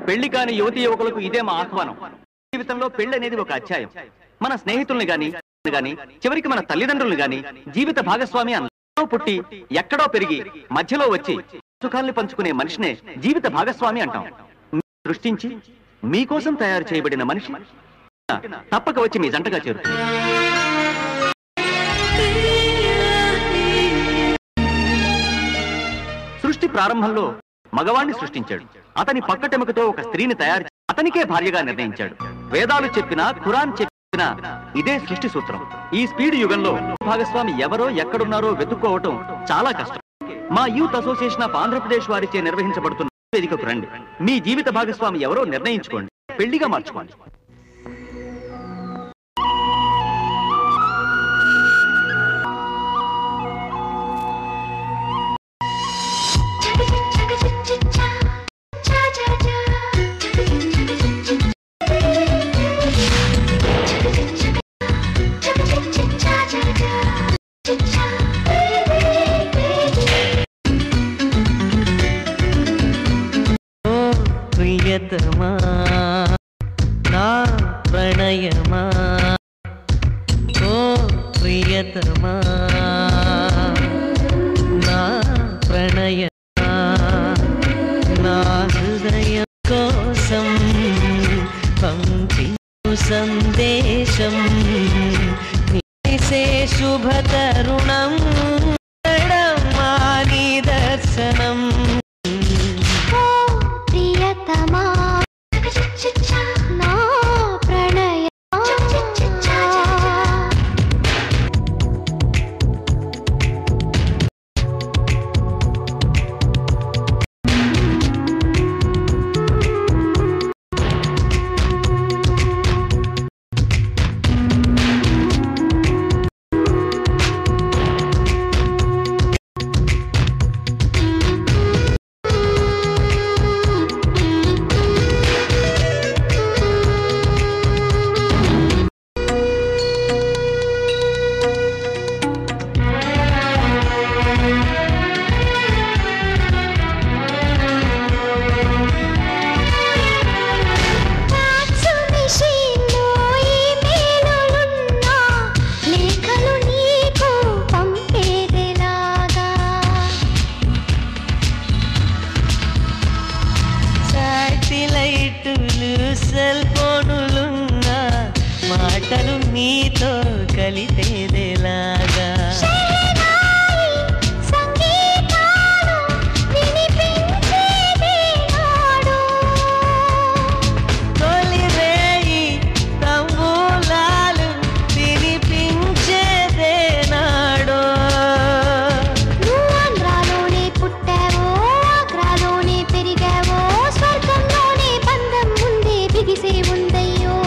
పెళ్లి కాని యువతి యువకులకు ఇదే మా ఆహ్వానం. జీవితంలో పెళ్లి అనేది ఒక అధ్యాయం. మన స్నేహితుల్ని గాని చివరికి మన తల్లిదండ్రుల్ని గాని జీవిత భాగస్వామి అన్నో పుట్టి ఎక్కడో పెరిగి మధ్యలో వచ్చి సుఖాల్ని పంచుకునే మనిషినే జీవిత భాగస్వామి అంటాం. సృష్టించి మీకోసం తయారు చేయబడిన మనిషి తప్పక వచ్చి మీ జంటగా చేరుతుంది. సృష్టి ప్రారంభంలో మగవాణ్ణి సృష్టించాడు. అతని పక్కటెముకతో ఒక స్త్రీని తయారు అతనికే భార్యగా నిర్ణయించాడు. వేదాలు చెప్పినా ఖురాన్ చెప్పినా ఇదే సృష్టి సూత్రం. ఈ స్పీడ్ యుగంలో భాగస్వామి ఎవరో ఎక్కడున్నారో వెతుక్కోవటం చాలా కష్టం. మా యూత్ అసోసియేషన్ ఆఫ్ ఆంధ్రప్రదేశ్ వారిచే నిర్వహించబడుతున్న వేదికకు రండి. మీ జీవిత భాగస్వామి ఎవరో నిర్ణయించుకోండి, పెళ్లిగా మార్చుకోండి. ప్రియతమా నా ప్రణయమా, ఓ ప్రియతమా నా ప్రణయమా, నా హృదయం కోసం పంపించు సందేశం, నిసే శుభ తరుణం నీ దర్శనం. సెల్ ఫోనులున్నా మాటలు నీతో కలిపేదేలాగా, తొలి రేయి తంబూలాలు తినిపించేదే నాడో. ఆంధ్రాలోనే పుట్టావో, ఆగ్రాలోనే పెరిగావో, స్వర్గంలోనే బంధం ముందే బిగిసే ఉందయ్యో.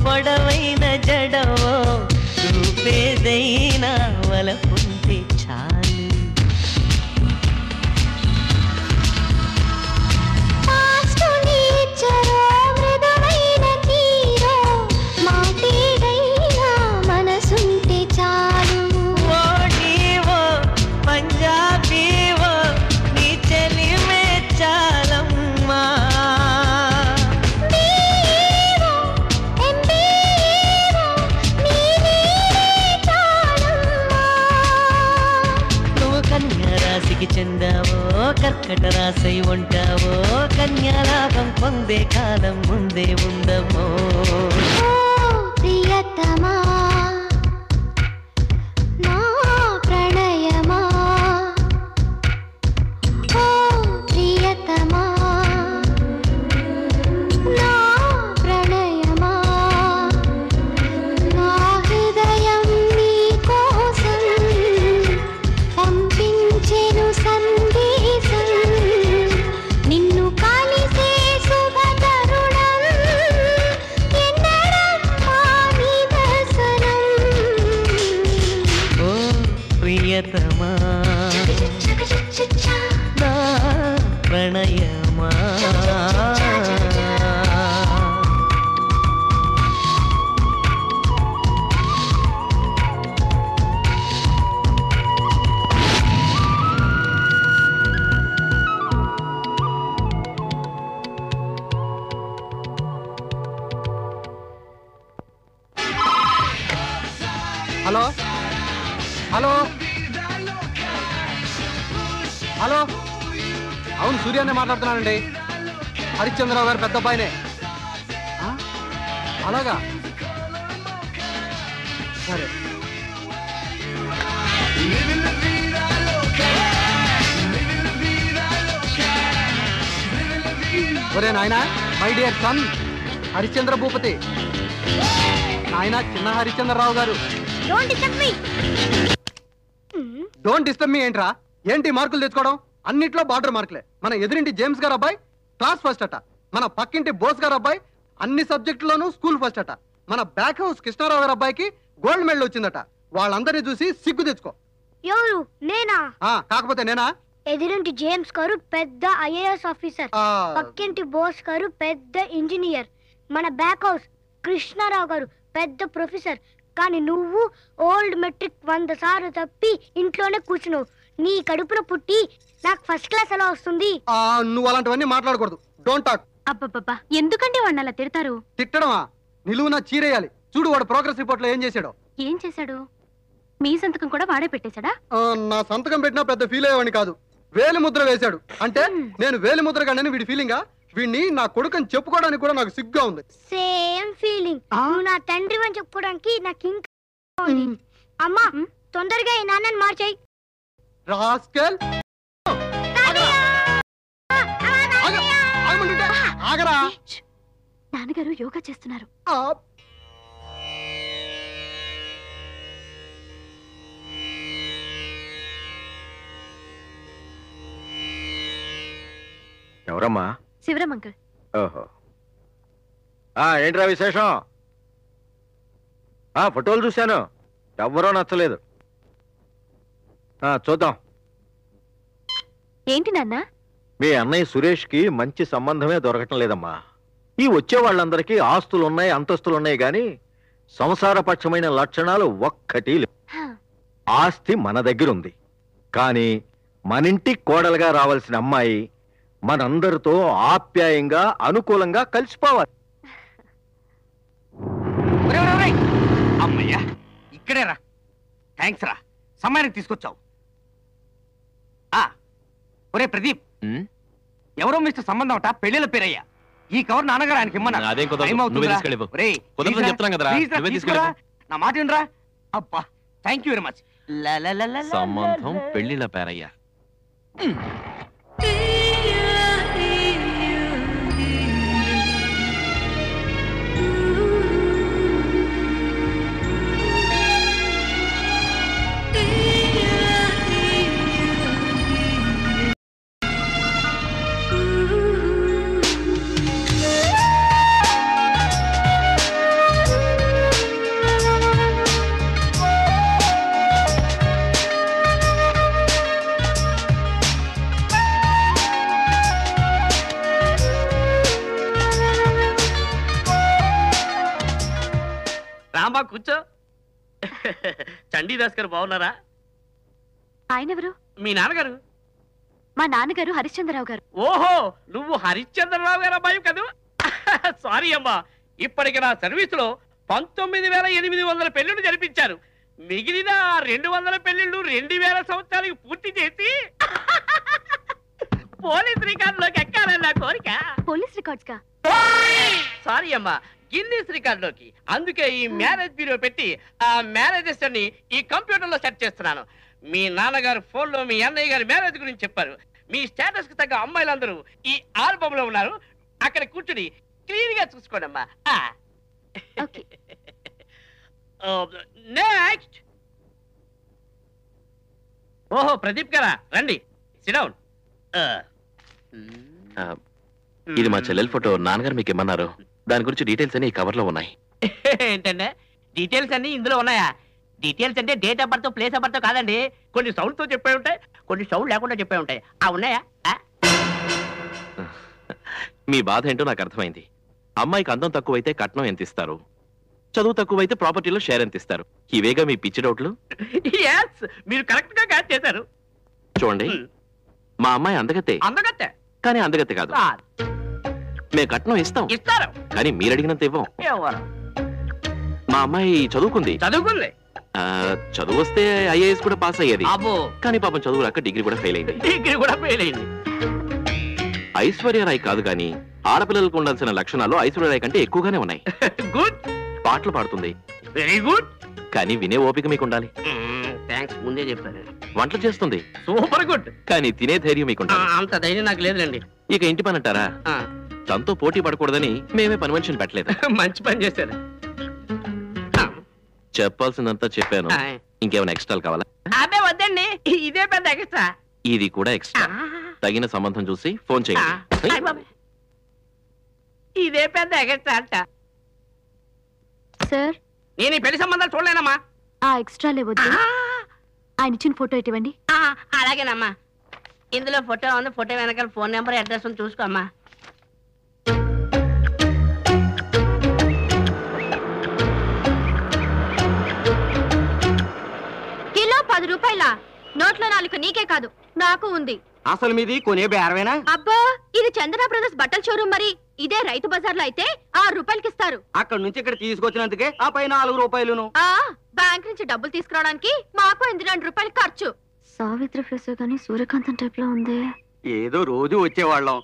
పొడవైన జడవో రూపేదైనా వలపుంటే చాలు, మనసుంటే చాలు. ఓ నీవో పంజాబీవో నీ చెలిమే చాలమ్మా, రాశికి చెందావో కర్కట రాశై ఉంటావో, కన్యాలాభం పొందే కాలం ముందే ఉందమ్మో. ప్రియతమా నా ప్రణయమా, ఓ ప్రియతమా నా ప్రణయమా, నా హృదయం నీ కోసం పంపించెను సందేశం, నిన్ను హలో హలో హలో అవును సూర్యానే మాట్లాడుతున్నానండి. హరిశ్చంద్రరావు గారు పెద్ద అబ్బాయినే. అలాగా సరే. ఒరే నాయనా, my dear son Harishchandra Bhupathi. నాయన చిన్న హరిశ్చంద్రరావు గారు. డోంట్ డిస్టర్బ్ మీ ఏంట్రా? ఏంటి మార్కులు తెచ్చుకోవడం? అన్నిట్లో బార్డర్ మార్కులే. మన ఎదురింటి జేమ్స్ గారు అబ్బాయి క్లాస్ ఫస్ట్ అట. మన పక్కింటి బోస్ గారు అబ్బాయి అన్ని సబ్జెక్టులోనూ స్కూల్ ఫస్ట్ అట. మన బ్యాక్ హౌస్ కృష్ణారావు గారు అబ్బాయికి గోల్డ్ మెడల్ వచ్చిందట. వాళ్ళందరినీ చూసి సిగ్గు తెచ్చుకో. ఎవరు? నేనా? కాకపోతే నేనా? ఎదురింటి జేమ్స్ గారు పెద్ద ఐఏఎస్ ఆఫీసర్, పక్కింటి బోస్ గారు పెద్ద ఇంజనీర్, మన బ్యాక్ హౌస్ కృష్ణారావు గారు పెద్ద ప్రొఫెసర్. కానీ నువ్వు ఓల్డ్ మెట్రిక్ 100 సార్లు తప్పి ఇంట్లోనే కూర్చున్నావు. నీ కడుపున పుట్టి నాకు ఫస్ట్ క్లాస్ ఎలా వస్తుంది? నువ్వు అలాంటివన్నీ మాట్లాడకూడదు. Don't talk. అబ్బబ్బబ్బా, ఎందుకంటే వాడిని అలా తిడతారు? తిట్టడమా? నిలువునా చీరేయాలి. చూడు వాడు ప్రోగ్రెస్ రిపోర్ట్ లో ఏం చేశాడో. ఏం చేశాడు? మీ సంతకం కూడా వాడే పెట్టేశాడా? నా సంతకం పెట్టినా పెద్ద ఫీల్ అయ్యేవాడిని కాదు. వేలి ముద్ర వేశాడు. అంటే నేను వేలి ముద్ర కానీ వీడి ఫీలింగా? వీడిని నా కొడుకుని చెప్పుకోవడానికి కూడా నాకు సిగ్గా ఉంది. Same feeling. నువ్వు నా తండ్రి అని చెప్పుకోవడానికి నాకు ఇంకా అమ్మా తొందరగా ఈ నాన్నని మార్చేయి. రాస్కెల్ ఆగరా. నాన్నగారు యోగా చేస్తున్నారు. ఎవరమ్మా? శివరాం అంకుల్. ఓహో, ఏంట్రా విశేషం? ఫోటోలు చూశాను, ఎవ్వరూ నచ్చలేదు. చూద్దాం. ఏంటి నాన్న? మీ అన్నయ్య సురేష్కి మంచి సంబంధమే దొరకటం లేదమ్మా. ఈ వచ్చే వాళ్ళందరికీ ఆస్తులున్నాయి, అంతస్తులున్నాయి, గాని సంసారపక్షమైన లక్షణాలు ఒక్కటి లేవు. ఆస్తి మన దగ్గర ఉంది, కానీ మనింటి కోడలుగా రావాల్సిన అమ్మాయి మనందరితో ఆప్యాయంగా అనుకూలంగా కలిసిపోవాలి. అమ్మయ్యా, ఇక్కడే రా. థ్యాంక్స్ రా, సమయానికి తీసుకొచ్చావు. ఒరే ప్రదీప్, ఎవరో మిస్టర్ సంబంధం అట, పెళ్లిల పేరయ్యా. ఈ కవర్ నాన్నగారు ఆయనకి ఇమ్మన్నా. నా మాట వినరా. అబ్బా, థ్యాంక్ యూ వెరీ మచ్. సంబంధం పెళ్లిల పేరయ్యా. రాంబా కూర్చో. చండీదాస్ గారు బాగున్నారా? ఆయన ఎవరు? మీ నాన్నగారు. మా నాన్నగారు హరిశ్చంద్రరావు గారు. ఓహో, నువ్వు హరిశ్చంద్రరావు గారు అబ్బాయి కదూ? సారీ అమ్మా, ఇప్పటికి నా సర్వీసులో 19,800 పెళ్లిళ్ళు జరిపించారు. మిగిలిన 200 పెళ్లిళ్ళు 2000 సంవత్సరాలకు పూర్తి చేసి పోలీస్ రికార్డులోకి ఎక్కాలని నా కోరిక. పోలీస్ రికార్డ్స్ గా? సారీ అమ్మా, గిన్నీస్ రికార్డులోకి. అందుకే ఈ మ్యారేజ్ బ్యూరో పెట్టి ఆ మ్యారేజెస్ అన్ని ఈ కంప్యూటర్ లో సెట్ చేస్తున్నాను. మీ నాన్నగారు ఫోన్ లో మీ అన్నయ్య గారి మ్యారేజ్ గురించి చెప్పారు. మీ స్టేటస్ కి తగ్గ అమ్మాయిలందరూ ఈ ఆల్బమ్ లో ఉన్నారు. అక్కడ కూర్చుని క్లీన్ గా చూసుకోండి అమ్మా. నెక్స్ట్. ఓహో, ప్రదీప్ గారా, రండి, సిట్ డౌన్. ఇది మా చెల్లెల ఫోటో. నాన్నగారు మీకు ఇమ్మన్నారు. దాని గురించి డీటెయిల్స్ అన్ని ఈ కవర్ లో ఉన్నాయి. ఏంటంటే డీటెయిల్స్ అన్ని ఇందులో ఉన్నాయా? డీటెయిల్స్ అంటే date of birth, place of birth కాదండి. కొన్ని సౌండ్ తో చెప్పే ఉంటాయి, కొన్ని సౌండ్ లేకుండా చెప్పే ఉంటాయి. ఉన్నాయా? మీ బాధ ఏంటో నాకు అర్థమైంది. అమ్మాయికి అందం తక్కువైతే కట్నం ఎంత ఇస్తారు, చదువు తక్కువైతే ప్రాపర్టీలో షేర్ ఎంత ఇస్తారు? ఇవేగా మీ పిచ్చి డౌట్లు. మీరు కరెక్ట్ గా క్యాచ్ చేశారు. చూడండి, మా అమ్మాయి అందగతే, కానీ అందగతే కాదు. మేము కట్నం ఇస్తారు, కానీ మీరు అడిగినంత ఇవ్వం. మా అమ్మాయి చదువుకుంది, చదువు వస్తే ఐఏఎస్ కూడా పాస్ అయ్యేది. అబ్బో, కానీ పాపం చదువు రాక డిగ్రీ కూడా ఫెయిల్ అయింది. డిగ్రీ కూడా ఫెయిల్ అయింది. ఐశ్వర్యరాయ్ కాదు కానీ ఆడపిల్లలకు ఉండాల్సిన లక్షణాలు ఐశ్వర్యరాయ్ కంటే ఎక్కువగానే ఉన్నాయి. గుడ్, పాటలు పాడుతుంది వెరీ గుడ్. కానీ వినే ఓపిక మీకు ఉండాలి. థ్యాంక్స్, ముందే చెప్పారు. వంటలు చేస్తుంది సూపర్ గుడ్. కానీ తినే ధైర్యం మీకు ఉండాలి. అంత ధైర్యం నాకు లేదులేండి. ఇక ఇంటి పని అంటారా? తనతో పోటీ పడకూడదని మేమే పని మనిషిని పెట్టలేదు. మంచి పని చేశారు. చెప్పాల్సిందంతా చెప్పాను. ఇంకేమైనా ఎక్స్ట్రాలు కావాలా? అదే వద్దండి, ఇదే పెద్ద ఎక్స్ట్రా. ఇది కూడా ఎక్స్ట్రా. తగిన సంబంధం చూసి ఫోన్ చేయండి. ఇదే పెద్ద ఎక్స్ట్రా అంట. సార్, నేను ఈ పెళ్లి సంబంధాలు చూడలేనమ్మా. ఆ ఎక్స్ట్రా లేవద్దు. ఆయన ఇచ్చిన ఫోటో ఇవ్వండి. అలాగేనమ్మా. ఇందులో ఫోటో ఉంది, ఫోటో వెనకాల ఫోన్ నెంబర్ అడ్రస్ ఉంది, చూసుకోమ్మా. కిలో 10 రూపాయల నోట్లో 4 నీకే కాదు నాకు ఉంది. అసలు మీది కొనే బేరమేనా? అబ్బా, ఇది చందన బ్రదర్స్ బట్టల షోరూమ్. మరి ఇదే రైతు బజార్లో అయితే 6 రూపాయలకి ఇస్తారు. అక్కడ నుంచి ఇక్కడ తీసుకొచ్చినందుకే ఆ పై 4 రూపాయలును. బ్యాంక్ నుంచి డబ్బులు తీసుకురావడానికి మాకు 2 రూపాయలు ఖర్చు. సావిత్రి ఫేస్ కానీ సూర్యకాంతం టైప్ లో ఉంది. ఏదో రోజు వచ్చేవాళ్ళం,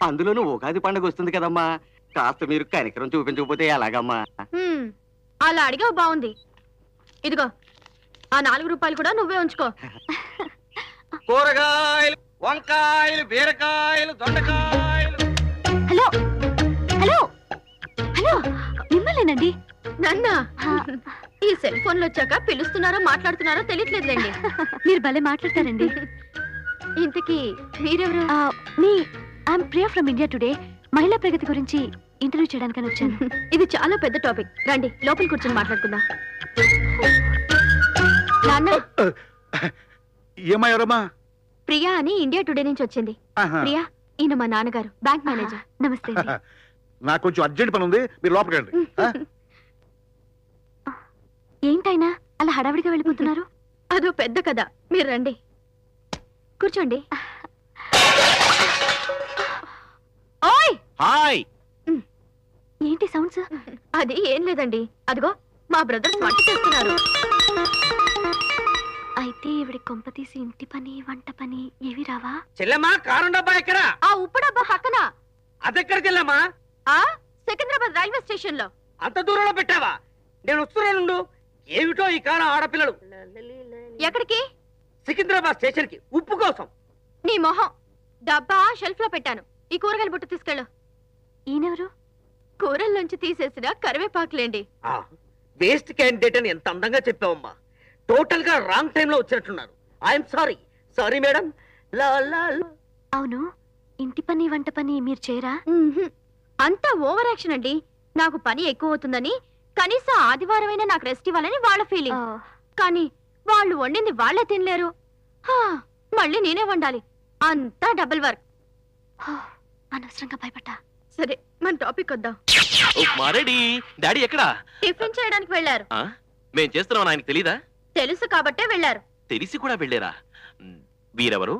అందులోనూ ఉగాది పండుగ వస్తుంది కదమ్మా. కాస్త మీరు కనికరం చూపించకపోతే ఎలాగమ్మా? అలా అడిగావు, బాగుంది. ఇదిగో ఆ 4 రూపాయలు కూడా నువ్వే ఉంచుకో. కూరగాయలు, వంకాయలు, బీరకాయలు, దొండకాయలు. హలో హలో హలో, మిమ్మల్నేనండి. నన్న ఈ సెల్ ఫోన్ లో వచ్చాక పిలుస్తున్నారో మాట్లాడుతున్నారో తెలియట్లేదులేండి. మీరు భలే మాట్లాడతారండి. ఇంతకీ మీరెవరు? Me I'm Priya from India today. మహిళా ప్రగతి గురించి ఇంటర్వ్యూ చేయడానికని వచ్చాను. ఇది చాలా పెద్ద టాపిక్, రండి లోపల కూర్చొని మాట్లాడుకుందాం. నాన్న, ఏమయ్యారమ్మా? ప్రియా అని ఇండియా టుడే నుంచి వచ్చింది. ప్రియా, ఈయన మా నాన్నగారు, బ్యాంక్ మేనేజర్. నమస్తే. నాకు కొంచెం అర్జెంట్ పని ఉంది, మీరు లోపలికి రండి. ఏంటైనా అలా హడావిడిగా వెళ్ళిపోతున్నారు? అదో పెద్ద కథ, మీరు రండి కూర్చోండి. ఓయ్, హాయ్. ఏంటి సౌండ్స్? అది ఏం లేదండి, అదిగో మా బ్రదర్స్ వంట చేస్తున్నారు. అయితే ఇవిడి కొంప తీసి ఇంటి పని వంట పని ఏవి రావా? చెల్లెమ్మా, కారం డబ్బా ఎక్కడ? ఆ ఉప్పు డబ్బా పక్కన. అదెక్కడ చెల్లెమ్మా? సికింద్రాబాద్ రైల్వే స్టేషన్ లో. అంత దూరంలో పెట్టావా? నేను వస్తున్నాను. ఏమిటో ఈ కాలం ఆడపిల్లలు. ఎక్కడికి? సికింద్రాబాద్ స్టేషన్ కి, ఉప్పు కోసం. నీ మొహం. డబ్బా షెల్ఫ్ లో పెట్టాను. ఈ కూరగాయల బుట్ట తీసుకెళ్ళు. ఈయనెవరు? కూరల్లోంచి తీసేసిన కరివేపాకులేండి. వేస్ట్ క్యాండిడేట్ అని ఎంత అందంగా చెప్పావమ్మా. టోటల్ గా రాంగ్ టైం లో వచ్చినట్టున్నారు. I'm sorry. Sorry madam. అవును, ఇంటి పని వంట పని మీరు చేయరా? అంతా ఓవర్ యాక్షన్ అండి. నాకు పని ఎక్కువ అవుతుందని, కనీసం ఆదివారమైనా నాకు రెస్ట్ ఇవ్వాలని వాళ్ళ ఫీలింగ్. కానీ వాళ్ళు వండింది వాళ్లే తినలేరు. మళ్ళీ నేనే వండాలి. అంతా డబుల్ వర్క్. అనవసరంగా భయపడ్డా. సరే, మన టాపిక్ వద్దాం. డాడీ ఎక్కడా? టిఫిన్ చేయడానికి వెళ్ళారు. మేం చేస్తున్నాం ఆయనకు తెలీదా? తెలుసు కాబట్టే వెళ్ళారు. తెలిసి కూడా వెళ్ళారా? వీరెవరు?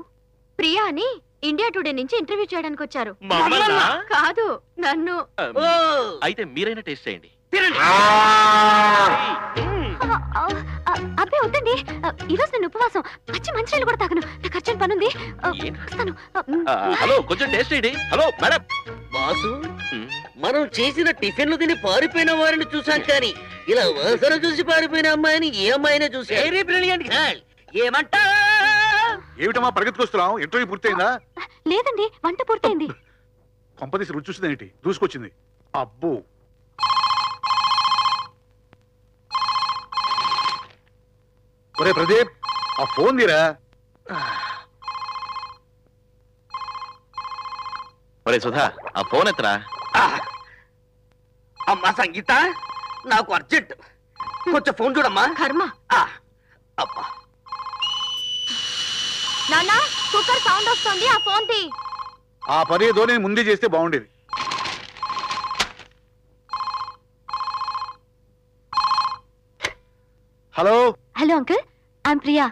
ప్రియా అని ఇండియా టుడే నుంచి ఇంటర్వ్యూ చేయడానికి వచ్చారు. మమ్మల్నా? కాదు, నన్ను. అయితే మీరైనా టేస్ట్ చేయండి. అబ్బే వద్దండి, ఈరోజు నేను ఉపవాసం. పచ్చి మంచినీళ్ళు కూడా తాగను. నాకు అర్జెంట్ పనుంది. హలో, కొంచెం టేస్ట్ చేయండి. Hello madam. బాసు, మనం చేసిన టిఫిన్లు తిని పారిపోయిన వారిని చూసాం, కానీ ఇలా వాసన చూసి పారిపోయిన అమ్మాయిని ఏ అమ్మాయినే చూసి. ఏమంటా? ఏమిటమ్మా పరిగెత్తుకొస్తున్నాం? ఇంటర్వ్యూ పూర్తయిందా? లేదండి, వంట పూర్తయింది. కొంపదీసి రుచి చూసిందేంటి? దూసుకొచ్చింది. అబ్బో, ఒరే ప్రదీప్, ఆ ఫోన్ తీరా. ఒరే సుధా, ఆ ఫోన్ ఎత్తరా. అమ్మా సంగీత, నాకు అర్జెంట్, కొంచెం ఫోన్ చూడమ్మా. కర్మ. అబ్బా, నాన్న, కుక్కర్ సౌండ్ వస్తుంది, ఆ ఫోన్ తీ. ఆ పని ఏదో నేను ముందే చేస్తే బాగుండేది. Hello hello uncle, I'm Priya.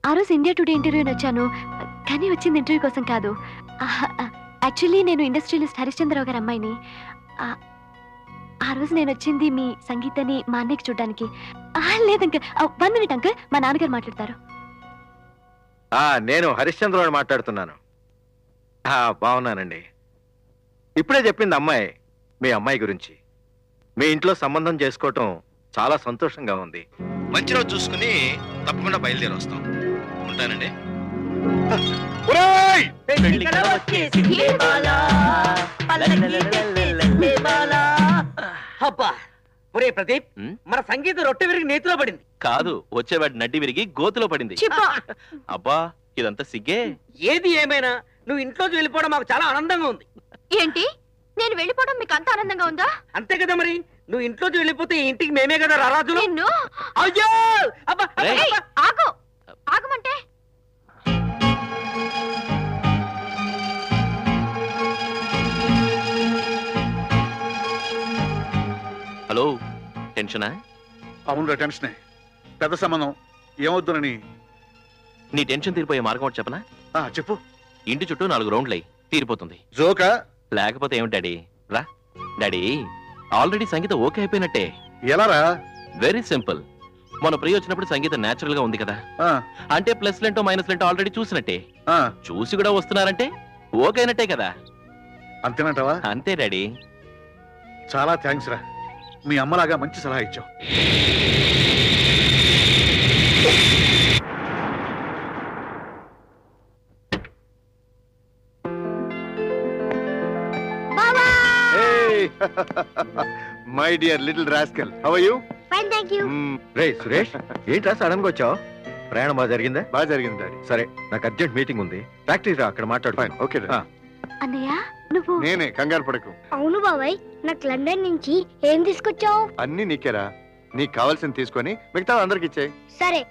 ఆ రోజు ఇండియా టుడే ఇంటర్వ్యూ వచ్చాను, కానీ వచ్చింది ఇంటర్వ్యూ కోసం కాదు. యాక్చువల్లీ నేను ఇండస్ట్రియలిస్ట్ హరిశ్చంద్రరావు గారి అమ్మాయిని. ఆ రోజు నేను వచ్చింది మీ సంగీతని మా అన్నయ్యకి చూడడానికి. లేదు అంకుల్, 1 minute అంకుల్, మా నాన్నగారు మాట్లాడతారు. నేను హరిశ్చంద్రరావు మాట్లాడుతున్నాను. బాగున్నానండి. ఇప్పుడే చెప్పింది అమ్మాయి మీ అమ్మాయి గురించి. మీ ఇంట్లో సంబంధం చేసుకోవటం చాలా సంతోషంగా ఉంది. మంచి రోజు చూసుకుని తప్పకుండా బయలుదేరి వస్తాం. ఉంటానండి. అబ్బా ఒరే ప్రదీప్, మన సంగీత రొట్టె విరిగి నేతిలో పడింది. కాదు, వచ్చేవాడి నడ్డి విరిగి గోతులో పడింది. అబ్బా ఇదంతా సిగ్గే. ఏది ఏమైనా నువ్వు ఇంట్లోకి వెళ్ళిపోవడం మాకు చాలా ఆనందంగా ఉంది. ఏంటి, నేను వెళ్ళిపోవడం మీకు అంత ఆనందంగా ఉందా? అంతే కదా మరి, నువ్వు ఇంట్లోకి వెళ్ళిపోతే ఈ ఇంటికి మేమే కదా రారాజులు. అయ్యో అబ్బా ఆగు, ఆగమంటే. హలో, టెన్షనా? అవునురా, టెన్షనే. పెద్ద సంబంధం ఏమవుతుందని. నీ టెన్షన్ తీరిపోయే మార్గం ఒకటి చెప్పనా? చెప్పు. ఇంటి చుట్టూ 4 రౌండ్లు అయ్యి తీరిపోతుంది. జోకా? లేకపోతే ఏమిటి డాడీ? రా డాడీ, ఆల్రెడీ సంగీత ఓకే అయిపోయినట్టే. ఎలారా? Very simple. మన ప్రియ వచ్చినప్పుడు సంగీతం నేచురల్ గా ఉంది కదా, అంటే ప్లస్ లెంటో మైనస్ లెంటో ఆల్రెడీ చూసినట్టే. చూసి కూడా వస్తున్నారంటే ఓకే అయినట్టే కదా. అంతేనంటావా? అంతే డాడీ. చాలా థ్యాంక్స్ రా, మీ అమ్మలాగా మంచి సలహా ఇచ్చావు. My dear little rascal, how are you? Fine, thank you. రే సురేష్, ఏంట్రా సడన్ గా వచ్చావు? ప్రయాణం బాగా జరిగిందా? బాగా జరిగింది డాడీ. సరే, నాకు అర్జెంట్ మీటింగ్ ఉంది, ఫ్యాక్టరీ రా, అక్కడ మాట్లాడు. ఓకే. అన్నయ్య నువ్వు. నేనే, కంగారు పడకు. అవును బాబాయ్, నాకు లండన్ నుంచి ఏం తీసుకొచ్చావు? అన్ని నీకేరా, నీకు కావాల్సింది తీసుకొని మిగతా అందరికి ఇచ్చేయి. సరే,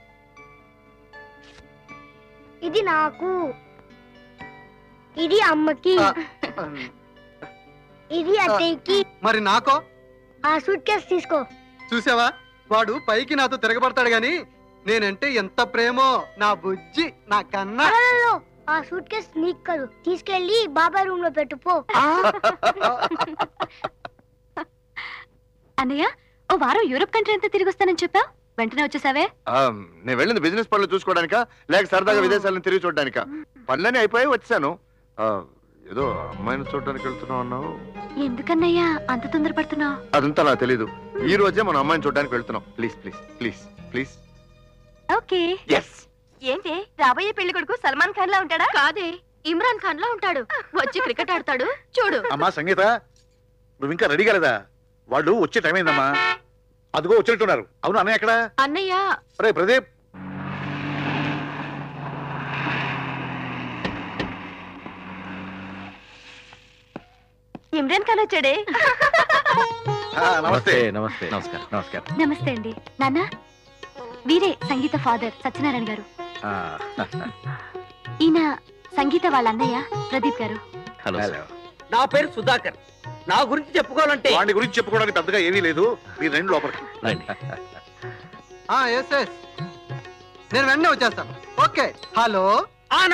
ఇది నాకు, ఇది అమ్మకి, ఇది అత్తయ్యకి. మరి నాకో? ఆ సూట్ కేసు తీసుకో. చూసావా, వాడు పైకి నాతో తిరగబడతాడు గాని నేనంటే ఎంత ప్రేమో నా బుజ్జి, నా కన్నా. అలలలో, ఆ సూట్ కేసు నీకు కాదు, తీసుకెళ్లి బాబాయ్ రూమ్ లో పెట్టుపో. అన్నయ్య, ఓ వారం యూరోప్ కంట్రీ అంతా తిరిగి వస్తానని చెప్పా, వెంటనే వచ్చేసావే. నేను వెళ్ళింది బిజినెస్ పనులు చూసుకోవడానికా, లేక సరదాగా విదేశాలను తిరిగి చూడడానికా? పనులన్నీ అయిపోయి వచ్చాను. ఏదో అమ్మాయిని చూడడానికి వెళ్తున్నావు అన్నావు. ఎందుకన్నయ్యా అంత తొందరపడుతున్నావు? అదంతా నాకు తెలీదు. ఈ రోజే మనం అమ్మాయిని చూడడానికి వెళ్తున్నాం. Please please please please. Okay. ఏంటి, రాబోయే పెళ్లి కొడుకు సల్మాన్ ఖాన్ లా ఉంటాడా? కాదే, ఇమ్రాన్ ఖాన్ లా ఉంటాడు. వచ్చి క్రికెట్ ఆడతాడు చూడు. అమ్మా సంగీత, నువ్వు ఇంకా రెడీ కాలేదా? వాళ్ళు వచ్చే టైం అయిందమ్మా. అదిగో వచ్చినట్టున్నారు. అవును, అన్నయ్య ఎక్కడ? అన్నయ్య. రే ప్రదీప్. ఇమ్రాన్ ఖాన్ వచ్చాడే. నమస్తే. నమస్తే. నమస్కారం. నమస్కారం. నమస్తే అండి. నాన్న, వీరే సంగీత ఫాదర్ సత్యనారాయణ గారు. ఈయన సంగీత వాళ్ళ అన్నయ్య ప్రదీప్ గారు. హలో. నా పేరు సుధాకర్. నా గురించి చెప్పుకోవాలంటే వాడి గురించి చెప్పుకోవడానికి పెద్దగా ఏమీ లేదు. మీరు రెండు లోపలికి రండి. నేను వెంటనే వచ్చేస్తాను. ఓకే. హలో.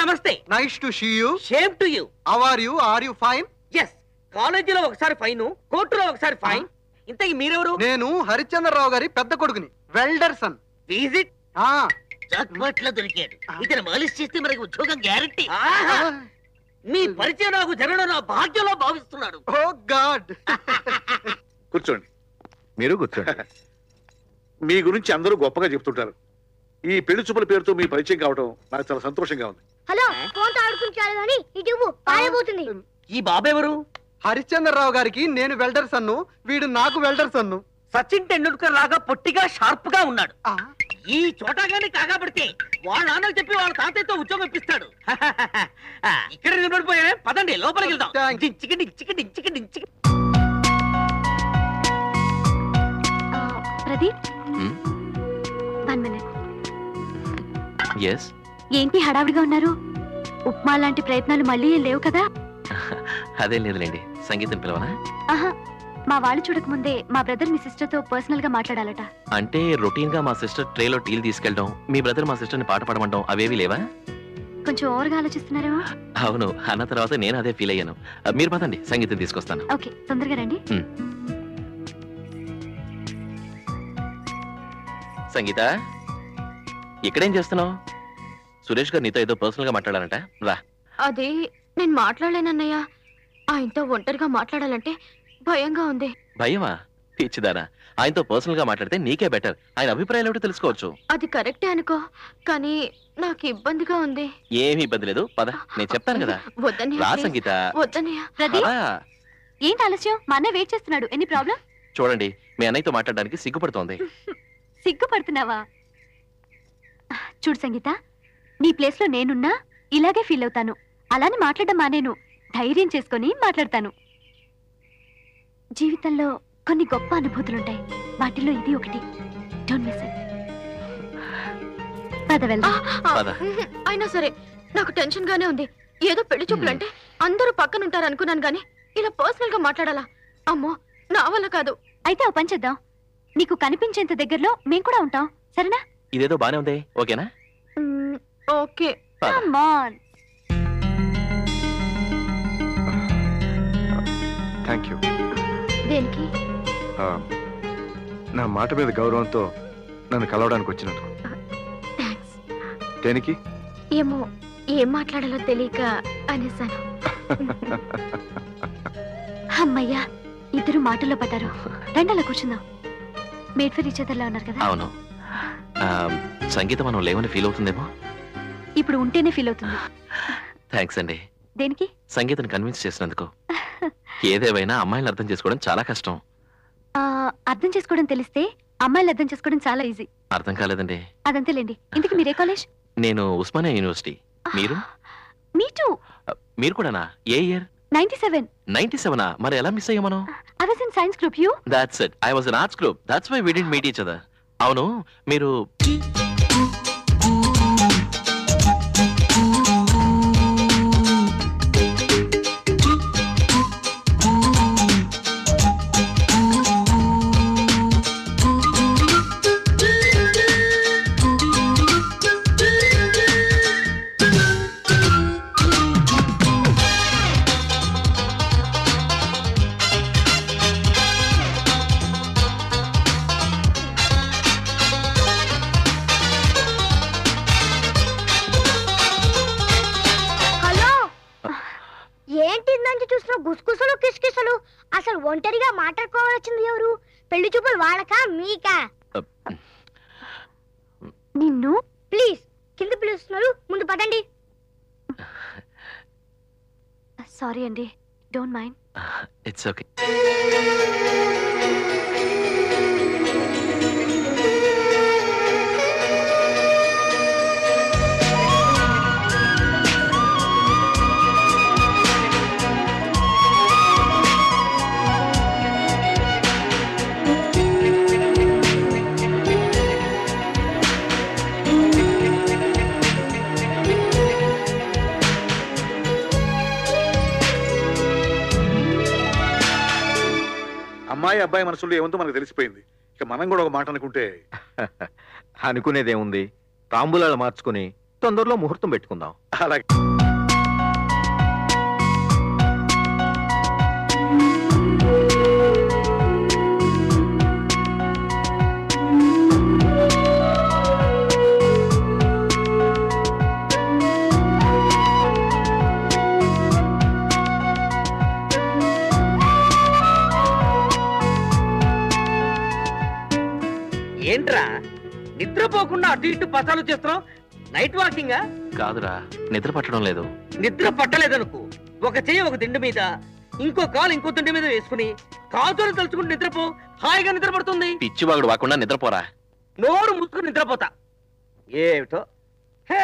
నమస్తే. Nice to see you. Same to you. How are you? Are you fine? Yes. కాలేజీలో ఒకసారి ఫైన్, కోర్టులో ఒకసారి ఫైన్. ఇంతకీ మీరెవరు? నేను హరిశ్చంద్రరావు గారి పెద్ద కొడుకుని, వెల్డర్ సన్. విజిట్ జాక్పాట్లో దొరికాడు. ఇతను మాలిష్ చేస్తే మనకి ఉద్యోగం గ్యారంటీ. మీ పరిచయం నాకు జరగడం నా భాగ్యంలో భావిస్తున్నాడు. ఓ గాడ్. కూర్చోండి. మీరు కూర్చోండి. మీ గురించి అందరూ గొప్పగా చెప్తుంటారు. ఈ పెళ్లి చూపుల పేరుతో మీ పరిచయం కావడం నాకు చాలా సంతోషంగా ఉంది. హలో, ఫోన్ తో ఆడుకుంటాడు గానీ ఇటు పారిపోతుంది. ఈ బాబెవరు? హరిశ్చంద్రరావు గారికి నేను వెల్డర్ సన్ను, వీడు నాకు వెల్డర్ సన్ను. సచిన్ టెండూల్కర్ లాగా పొట్టిగా షార్ప్ గా ఉన్నాడు. ఈ చోటగానే కాగాబడితే వాళ్ళ నాన్నకు చెప్పి వాళ్ళ తాతయ్యతో ఉద్యోగం ఇప్పిస్తాడు. ఇక్కడ నిలబడిపోయా, పదండి లోపలికి వెళ్దాం. ప్రదీప్, 1 minute. yes. ఏంటి హడావిడిగా ఉన్నారు? ఉప్మా లాంటి ప్రయత్నాలు మళ్ళీ లేవు కదా? అదేం లేదులేండి. సంగీతం పిలవనా? ఆహా, మా వాళ్ళు చూడకముందే మా బ్రదర్ మీ సిస్టర్ తో పర్సనల్ గా మాట్లాడాలట. అంటే రొటీన్ గా మా సిస్టర్ ట్రేలో టీలు తీసుకెళ్ళడం, మీ బ్రదర్ మా సిస్టర్ ని పాట పాడమంటాం, అవేవి లేవా? కొంచెం ఓవర్గా ఆలోచిస్తున్నారేమో. అవును, అన్న తర్వాత నేను అదే ఫీల్ అయ్యాను. మీరు పదండి, సంగీతం తీసుకొస్తాను. ఓకే, తొందరగా రండి. సంగీత, ఇక్కడేం చేస్తున్నావు? సురేష్ గారు నీతో ఏదో పర్సనల్ గా మాట్లాడాలంట, రా. అది నేను మాట్లాడలేనన్నయ్య. ఆయనతో ఒంటరిగా మాట్లాడాలంటే భయంగా ఉంది. భయమా? పిచ్చిదానా, ఆయనతో పర్సనల్ గా మాట్లాడితే నీకే బెటర్. ఆయన అభిప్రాయాలు ఏమిటో తెలుసుకోవచ్చు. అది కరెక్టే అనుకో, కానీ నాకు ఇబ్బందిగా ఉంది. ఏమీ ఇబ్బంది లేదు, పద, నేను చెప్తాను కదా. వద్దన్నయ్య, రా please. సంగీత. వద్దన్నయ్య. పద. ఏంటి ఆలస్యం? మా అన్నయ్య వెయిట్ చేస్తున్నాడు. Any problem? చూడండి, మీ అన్నయ్యతో మాట్లాడడానికి సిగ్గుపడుతోంది. సిగ్గుపడుతున్నావా? చూడు సంగీత, నీ ప్లేస్ లో నేనున్నా ఇలాగే ఫీల్ అవుతాను. అలానే మాట్లాడడం మానేను, ధైర్యం చేసుకొని మాట్లాడతాను. జీవితంలో కొన్ని గొప్ప అనుభూతులుంటాయి, వాటిలో ఇది ఒకటి. Don't miss it. పద వెళ్దాం. పద. అయినా సరే నాకు టెన్షన్ గానే ఉంది. ఏదో పెళ్లి చూపులంటే అందరూ పక్కన ఉంటారు అనుకున్నాను, గానీ ఇలా పర్సనల్ గా మాట్లాడాలా? అమ్మో, నా వల్ల కాదు. అయితే ఓ పని చేద్దాం, నీకు కనిపించేంత దగ్గరలో మేం కూడా ఉంటాం, సరేనా? ఇదేదో బానే ఉంది, ఓకేనా? ఓకే. పద. Come on. Thank you. దేనికి? నా మాట మీద గౌరవంతో నన్ను కలవడానికి వచ్చినందుకు. థాంక్స్. దేనికి? ఏమో, ఏం మాట్లాడాలో తెలియక అనేసాను. అమ్మయ్యా, ఇద్దరు మాటల్లో పడ్డారు. రండలా కూర్చుందాం. మేడ్ ఫర్ ఈచ్ అదర్ లా ఉన్నారు కదా? అవును. సంగీత మనం లేవని ఫీల్ అవుతుందేమో. ఇప్పుడు ఉంటేనే ఫీల్ అవుతుంది. థ్యాంక్స్ అండి. దేనికి? సంగీతను కన్విన్స్ చేసినందుకు. ఏదేవైనా అమ్మాయిని అర్థం చేసుకోవడం చాలా కష్టం. అర్థం చేసుకోవడం తెలిస్తే అమ్మాయిలు అర్థం చేసుకోవడం చాలా ఈజీ. అర్థం కాలేదండి. అదంతేలేండి. ఇంతకు మీరే కాలేజ్? నేను ఉస్మానియా యూనివర్సిటీ. మీరు? మీ టూ. మీరు కూడానా? ఏ ఇయర్? 97. 97. మరి ఎలా మిస్ అయ్యా మనం? I was in science group. You? That's it. I was in arts group. That's why we didn't meet each other. అవును, మీరు గుసగుసలు కిసకిసలు. అసలు ఒంటరిగా మాట్లాడుకోవాల్సింది ఎవరు? పెళ్లి చూపులు వాళ్ళకా మీకా? నిన్ను. ప్లీజ్, కింద పిలుస్తున్నారు, ముందు పదండి. సారీ అండి, డోంట్ మైండ్. It's okay. అమ్మాయి అబ్బాయి మనసులో ఏముందో మనకు తెలిసిపోయింది. ఇక మనం కూడా ఒక మాట అనుకుంటే. అనుకునేదేముంది, తాంబూలాలు మార్చుకుని తొందరలో ముహూర్తం పెట్టుకుందాం. అలాగే. ఏంట్రా నిద్రపోకుండా అటు ఇటు పసాలు చేస్తున్నావు? Night walking? కాదురా, నిద్ర పట్టడం లేదు. నిద్ర పట్టలేదనుకో, ఒక చెయ్యి ఒక దిండు మీద, ఇంకో కాలు ఇంకో దిండు మీద వేసుకుని కాలుతో తలుచుకుని నిద్రపో, హాయిగా నిద్ర పడుతుంది. పిచ్చివాగుడు వాకుండా నిద్రపోరా. నోరు ముసుకుని నిద్రపోతా. ఏమిటో హే.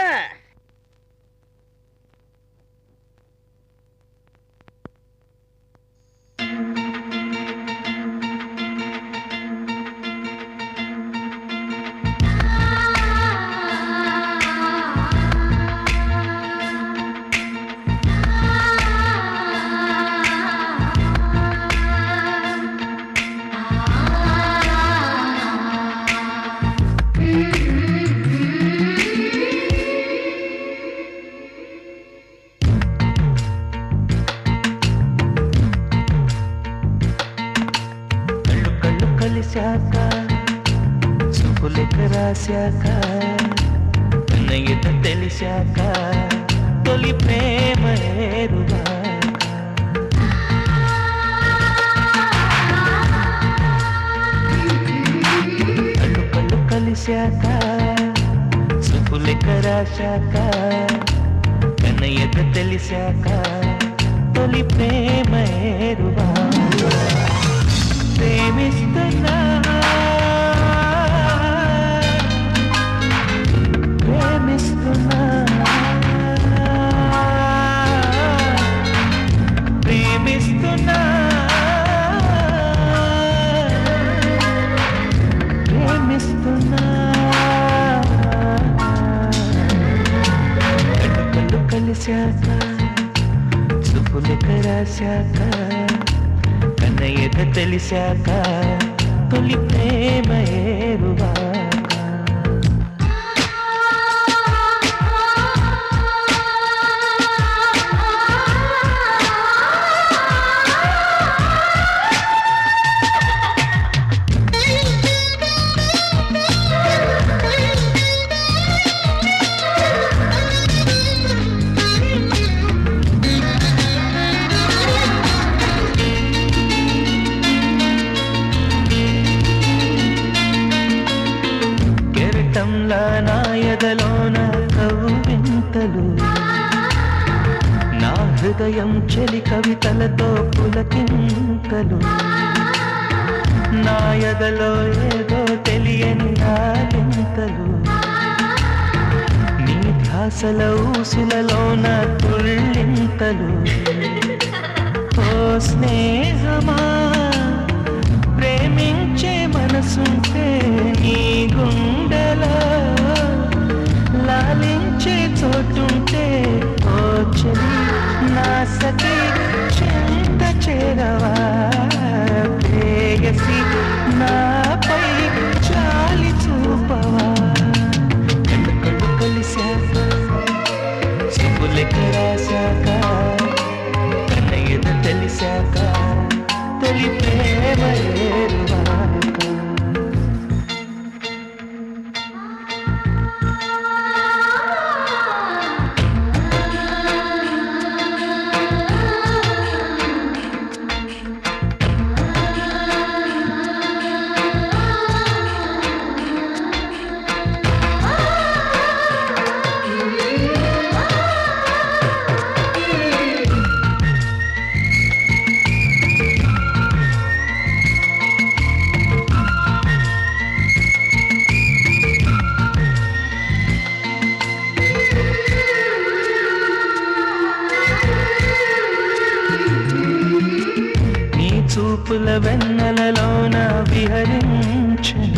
శుభలేఖ రాశాక కన్నయ్యత తెలిసాక తొలి ప్రేమ ఏరుగా కళ్ళు కళ్ళు కలిశాక శుభలేఖ రాశాక కన్నయ్యత తెలిసాక తొలి ప్రేమ ఏరుగా ప్రేమిస్తున్నా ప్రేమిస్తున్నా ప్రేమిస్తున్నా ప్రేమిస్తున్నా కళ్ళు కళ్ళు కలిశాక శుభలేఖ రాశాక కన్నయ్యత తెలిసాక తొలి ప్రేమ ఏరుగా నాయదలోన కవ్వింతలు నా హృదయం చెలి కవితలతో పులకింతలు నాయదలో ఏదో తెలియని నాలింతలు నీ ధ్యాసల ఊసులలోన తుళ్ళింతలు ఓ స్నేహమా ప్రేమించే మనసుంటే నీ గుండెలో లాలించే చోటుంటే ఓ చెలి నా సఖి చెంత చేరవా ప్రేయసి నాపై చాలి చూపవా కళ్ళు కళ్ళు కలిశాక శుభలేఖ రాశాక కన్నయ్యత తెలిసాక తొలి ప్రేమ ఏరువాక చూపుల వెన్నెలలోన విహరించని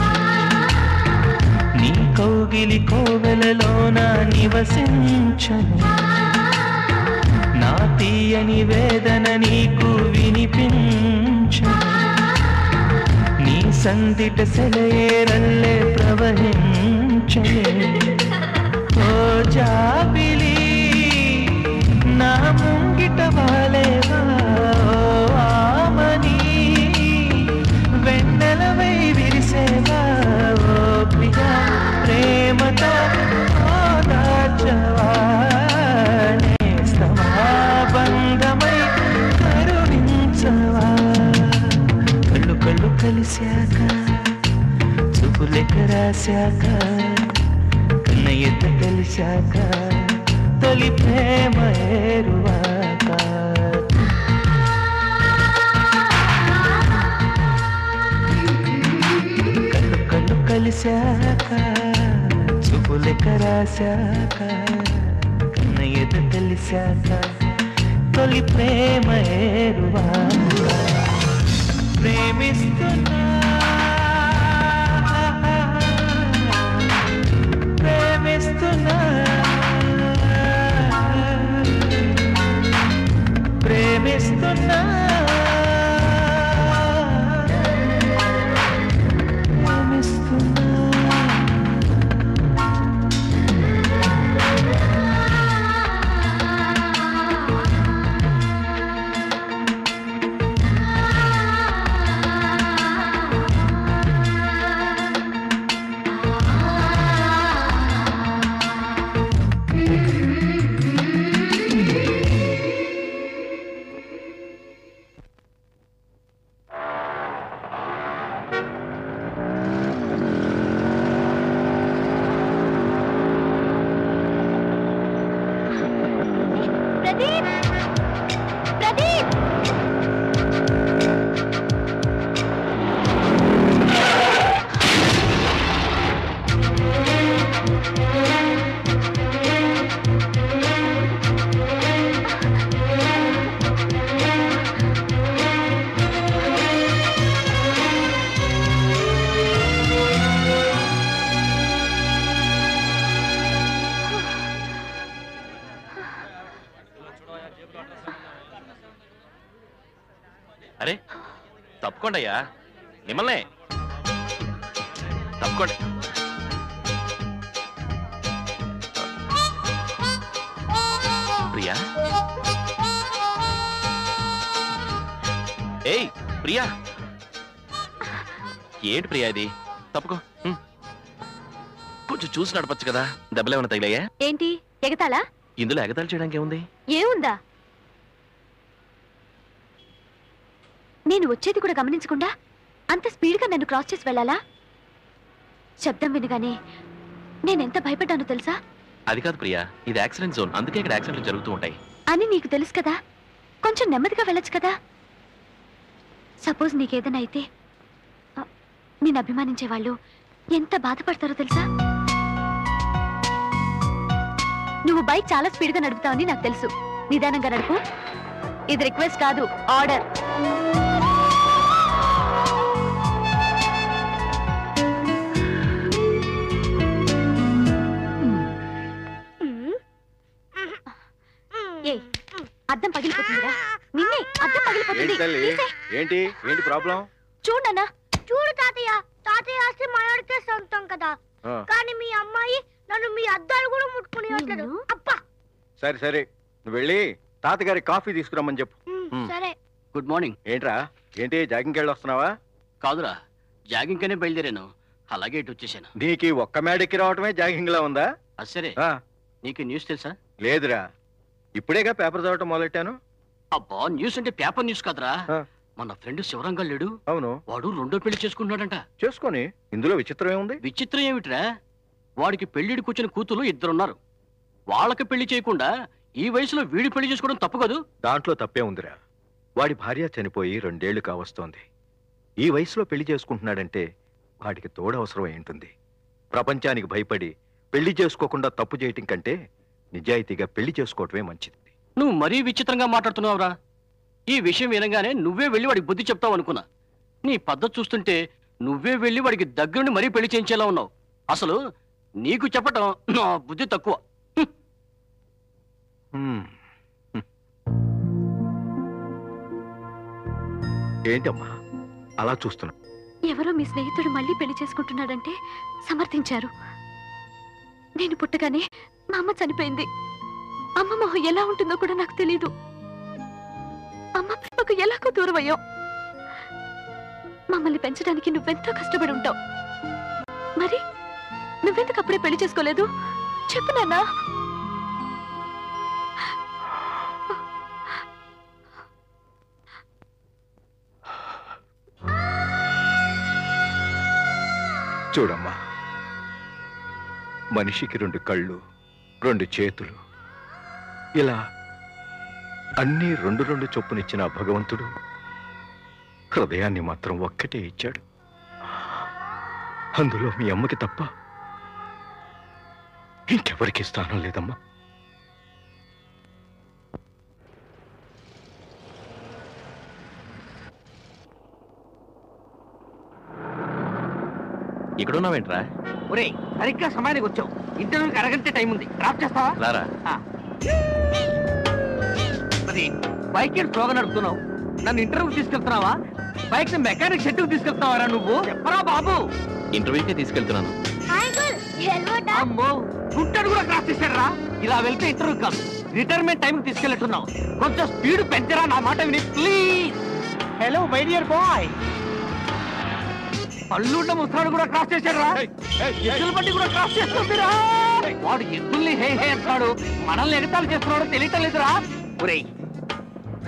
నీ కౌగిలి కోవెలలోన నివసించని నా తీయని వేదన నీకు వినిపించని నీ సందిట సెలయేరల్లే ప్రవహించని ఓ జాబిలి నా ముంగిట వాలేవా వెన్నెలవై విరిసేవా ఓ ప్రియా ప్రేమతో ఓదార్చవా నేస్తమా బంధమై కరుణించవా కళ్ళు కళ్ళు కలిశాక శుభలేఖ రాశాక కన్నయ్యత తెలిసాక తొలి ప్రేమ ఏరువాక కలిశాక శుభలేఖ రాశాక కన్నయ్యత తెలిసాక తొలి ప్రేమ ఏరువాక ప్రేమిస్తున్నా ప్రేమిస్తున్నా ప్రేమిస్తున్నా అరే తప్పుకోండి అయ్యా, మిమ్మల్నే తప్పుకోండి. ప్రియా, ఏయ్ ప్రియా, ఏంటి ప్రియా ఇది? తప్పుకో. కొంచెం చూసి నడపచ్చు కదా, దెబ్బలేమైనా తగిలాయా? ఏంటి ఎగతాళా? ఇందులో ఎగతాళి చేయడానికి ఏముంది? ఏముందా? నేను వచ్చేది కూడా గమనించకుండా అంత స్పీడ్గా నన్ను క్రాస్ చేసి వెళ్ళాలా? శబ్దం వినగానే నేనెంత భయపడ్డానో తెలుసా? అది కాదు ప్రియా, ఇది యాక్సిడెంట్ జోన్, అందుకే ఇక్కడ యాక్సిడెంట్లు జరుగుతూ ఉంటాయి. అని నీకు తెలుసు కదా, కొంచెం నెమ్మదిగా వెళ్ళొచ్చు కదా. సపోజ్ నీకేదైనా అయితే నేను అభిమానించే వాళ్ళు ఎంత బాధపడతారో తెలుసా? నువ్వు బైక్ చాలా స్పీడ్గా నడుపుతావని నాకు తెలుసు. నిదానంగా నడుపు. ఇది రిక్వెస్ట్ కాదు, ఆర్డర్. అద్దం పగిలిపోతుందిరా. నిన్నే అద్దం పగిలిపోతుంది. ఏంటి ఏంటి ప్రాబ్లం? చూడన్నా. చూడు తాతయ్య, తాతయ్య ఆస్తి మనవాడికే సొంతం కదా, కానీ మీ అమ్మాయి నన్ను మీ అద్దాలు కూడా ముట్టుకునేట్లేదు. అబ్బా. సరే సరే, నువ్వు వెళ్ళి తాతగారి కాఫీ తీసుకురమ్మని చెప్పు. సరే. Good morning. ఏంట్రా, ఏంటి జాగింగ్కి వెళ్ళి వస్తున్నావా? కాదురా, జాగింగ్ కనే బయలుదేరాను, అలాగే ఇటు వచ్చేసాను. నీకు ఒక్క మేడకి రావటమే జాగింగ్ లా ఉందా? సరే, నీకు న్యూస్ తెలుసా? లేదురా, ఇప్పుడేగా పేపర్ చదవటం మొదలెట్టాను. అబ్బా, న్యూస్ అంటే పేపర్ న్యూస్ కాదురా. మన ఫ్రెండ్ శివరంగా లేడు? అవును. వాడు రెండో పెళ్లి చేసుకుంటున్నాడంట. చేసుకొని ఇందులో విచిత్రం ఏముంది? విచిత్రం ఏమిట్రా, వాడికి పెళ్లిడి కూర్చుని కూతురు ఇద్దరున్నారు. వాళ్ళకి పెళ్లి చేయకుండా ఈ వయసులో వీడి పెళ్లి చేసుకోవడం తప్పు కదూ? దాంట్లో తప్పే ఉందిరా. వాడి భార్య చనిపోయి 2 ఏళ్లు కావస్తోంది. ఈ వయసులో పెళ్లి చేసుకుంటున్నాడంటే వాడికి తోడవసరం ఏంటుంది? ప్రపంచానికి భయపడి పెళ్లి చేసుకోకుండా తప్పు చేయటం కంటే నిజాయితీగా పెళ్లి చేసుకోవటమే మంచిది. నువ్వు మరీ విచిత్రంగా మాట్లాడుతున్నావురా. ఈ విషయం వినగానే నువ్వే వెళ్ళి వాడికి బుద్ధి చెప్తావు అనుకున్నా. నీ పద్ధతి చూస్తుంటే నువ్వే వెళ్ళి వాడికి దగ్గరుండి మరీ పెళ్లి చేయించేలా ఉన్నావు. అసలు నీకు చెప్పటం నా బుద్ధి తక్కువ. ఏంటమ్మా అలా చూస్తున్నా? ఎవరో మీ స్నేహితుడు మళ్ళీ పెళ్లి చేసుకుంటున్నాడంటే సమర్థించారు. నేను పుట్టగానే మా అమ్మ చనిపోయింది. అమ్మ మొహం ఎలా ఉంటుందో కూడా నాకు తెలీదు. అమ్మ ప్రేమకు ఎలాగో దూరం అయ్యావు. మమ్మల్ని పెంచడానికి నువ్వెంతో కష్టపడి ఉంటావు. మరి నువ్వెందుకు అప్పుడే పెళ్లి చేసుకోలేదు? చెప్పు నాన్నా. చూడమ్మా, మనిషికి 2 కళ్ళు, 2 చేతులు, ఇలా అన్నీ 2 చొప్పునిచ్చిన భగవంతుడు హృదయాన్ని మాత్రం ఒక్కటే ఇచ్చాడు. అందులో మీ అమ్మకి తప్ప ఇంకెవరికి స్థానం లేదమ్మా. ఇక్కడున్నావేంట్రా? ఒరే, సరిగ్గా సమయానికి వచ్చావు. ఇంటర్వ్యూకి అరగంటే టైం ఉంది, డ్రాప్ చేస్తావా? రారా. అది బైక్ స్లోగా నడుపుతున్నావు, నన్ను ఇంటర్వ్యూకి తీసుకెళ్తున్నావా? బైక్ మెకానిక్ షెడ్కి తీసుకెళ్తావారా నువ్వు? చెప్పరా బాబు. ఇంటర్వ్యూకే తీసుకెళ్తున్నాను. అమ్మో, గుంటను కూడా క్రాస్ చేశాడరా. ఇలా వెళ్తే ఇంటర్వ్యూ కాదు, రిటైర్మెంట్ టైంకి తీసుకెళ్ళట్టున్నావు. కొంచెం స్పీడ్ పెంచరా, నా మాట విని please. Hello my dear boy. పళ్ళుండ ముసలాడు కూడా క్రాస్ చేశాడురా. ఎద్దుల బండి కూడా క్రాస్ చేస్తుందిరా. వాడు ఎద్దుల్ని హే హే అంటాడు, మనల్ని ఎగతాలు చేస్తున్నాడో తెలియటం లేదురా. ఒరేయ్,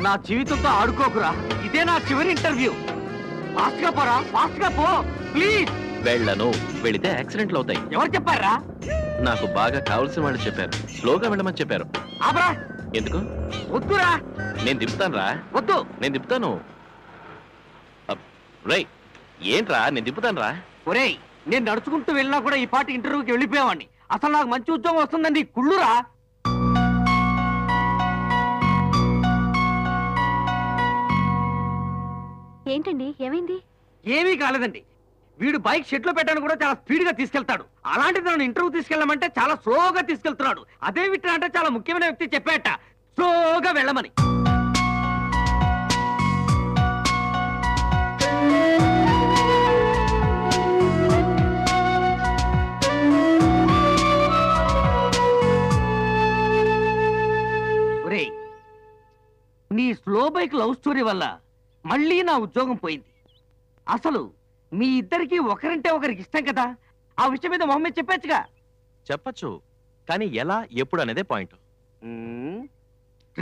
నా జీవితంతో ఆడుకోకురా, ఇదే నా చివరి ఇంటర్వ్యూ. ఫాస్ట్ గా పోరా, ఫాస్ట్ గా పో ప్లీజ్. వెళ్ళను, వెళితే యాక్సిడెంట్లు అవుతాయి. ఎవరు చెప్పారా? నాకు బాగా కావాల్సిన వాళ్ళు చెప్పారు. స్లోగా వెళ్ళమని చెప్పారు. ఆపరా. ఎందుకు? వద్దురా. నేను దింపుతాను రా. వద్దు. నేను దింపుతాను. రేయ్, ఏంట్రా, నేను దింపుతాను రా. ఒరేయ్, నేను నడుచుకుంటూ వెళ్ళినా కూడా ఈ పాటి ఇంటర్వ్యూకి వెళ్ళిపోయావాడిని. అసలు నాకు మంచి ఉద్యోగం వస్తుందని కుళ్ళురా. ఏంటండి, ఏమైంది? ఏమీ కాలేదండి. వీడు బైక్ షెడ్ లో పెట్టాను కూడా చాలా స్పీడ్ గా తీసుకెళ్తాడు. అలాంటిది నన్ను ఇంటర్వ్యూ తీసుకెళ్ళమంటే చాలా స్లోగా తీసుకెళ్తున్నాడు. అదే విట్ట అంటే చాలా ముఖ్యమైన వ్యక్తి చెప్పాట స్లోగా వెళ్ళమని. అమాయక లవ్ స్టోరీ వల్ల మళ్ళీ నా ఉద్యోగం పోయింది. అసలు మీ ఇద్దరికి ఒకరంటే ఒకరికి ఇష్టం కదా, ఆ విషయం మీద మొహమ్మద్ చెప్పచ్చుగా. చెప్పచ్చు, కానీ ఎలా ఎప్పుడు అనేదే పాయింట్.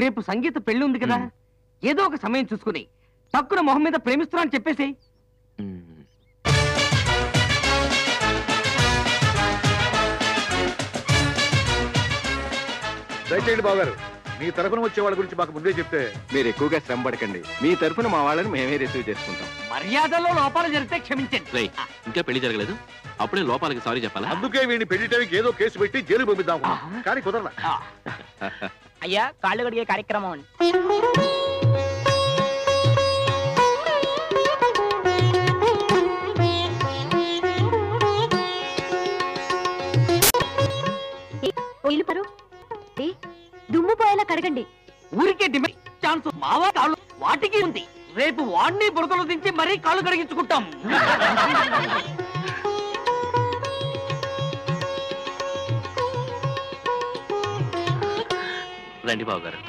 రేపు సంగీత పెళ్లి ఉంది కదా, ఏదో ఒక సమయం చూసుకుని తక్కువ మొహం మీద ప్రేమిస్తున్నా అని చెప్పేసి. దయచేయండి బావగారు, మీ తరఫున వచ్చే వాళ్ళ గురించి మాకు ముందే చెప్తే. మీరు ఎక్కువగా శ్రమ పడకండి, మీ తరఫున మా వాళ్ళని మేమే రిసీవ్ చేసుకుంటాం. మర్యాదలో లోపాలు జరిగితే క్షమించండి. ఇంకా పెళ్లి జరగలేదు, అప్పుడే లోపాలకి సారీ చెప్పాలా? అందుకే వీడిని పెళ్లి టైంకి ఏదో కేసు పెట్టి జైలు పంపిద్దాం, కానీ కుదరలా. అయ్యా కాళ్ళు కడిగే కార్యక్రమం. దుమ్ము పోయేలా కడగండి. ఊరికే డిమాండ్ ఛాన్స్ మావా కాళ్ళు వాటికి ఉంది. రేపు వాడిని బురదలు దించి మరీ కాళ్ళు కడిగించుకుంటాం. రండి బాబు గారు.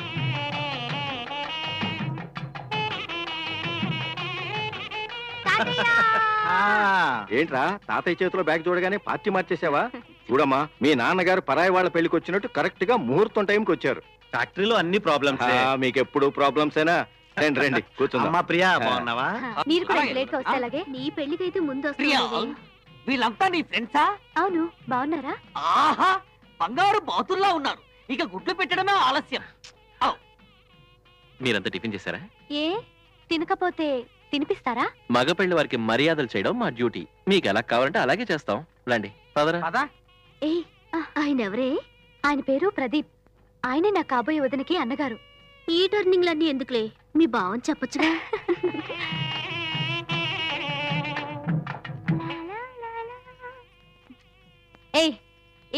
ఏంట్రా తాతయ్య చేతిలో బ్యాగ్ చూడగానే పార్టీ మార్చేసావా? చూడమ్మా, మీ నాన్నగారు పరాయి వాళ్ళ పెళ్లికి వచ్చినట్టు కరెక్ట్ గా ముహూర్తం టైంకి వచ్చారు. ఫ్యాక్టరీలో అన్ని ప్రాబ్లమ్స్. మీకు ఎప్పుడు ప్రాబ్లమ్స్ అయినా రండి రండి కూర్చుందాం. అమ్మా ప్రియా, బాగున్నావా? మీరు కూడా లేట్ గా వస్తే అలాగే. నీ పెళ్లికైతే ముందు వస్తుంది. వీళ్ళంతా నీ ఫ్రెండ్సా? అవును, బాగున్నారా? ఆహా, బంగారు బాతుల్లా ఉన్నారు. ఇక గుడ్లు పెట్టడమే ఆలస్యం. మీరంతా టిఫిన్ చేశారా? ఏ తినకపోతే తినిపిస్తారా? మగ పెళ్లి వారికి మర్యాదలు చేయడం మా డ్యూటీ. మీకు ఎలా కావాలంటే అలాగే చేస్తాం. రండి పదరా. ఏ ఆయన ఎవరే? ఆయన పేరు ప్రదీప్. ఆయనే నా కాబోయే వదినకి అన్నగారు. ఈ టర్నింగ్లన్నీ ఎందుకులే, మీ భావం చెప్పొచ్చుగా. ఏ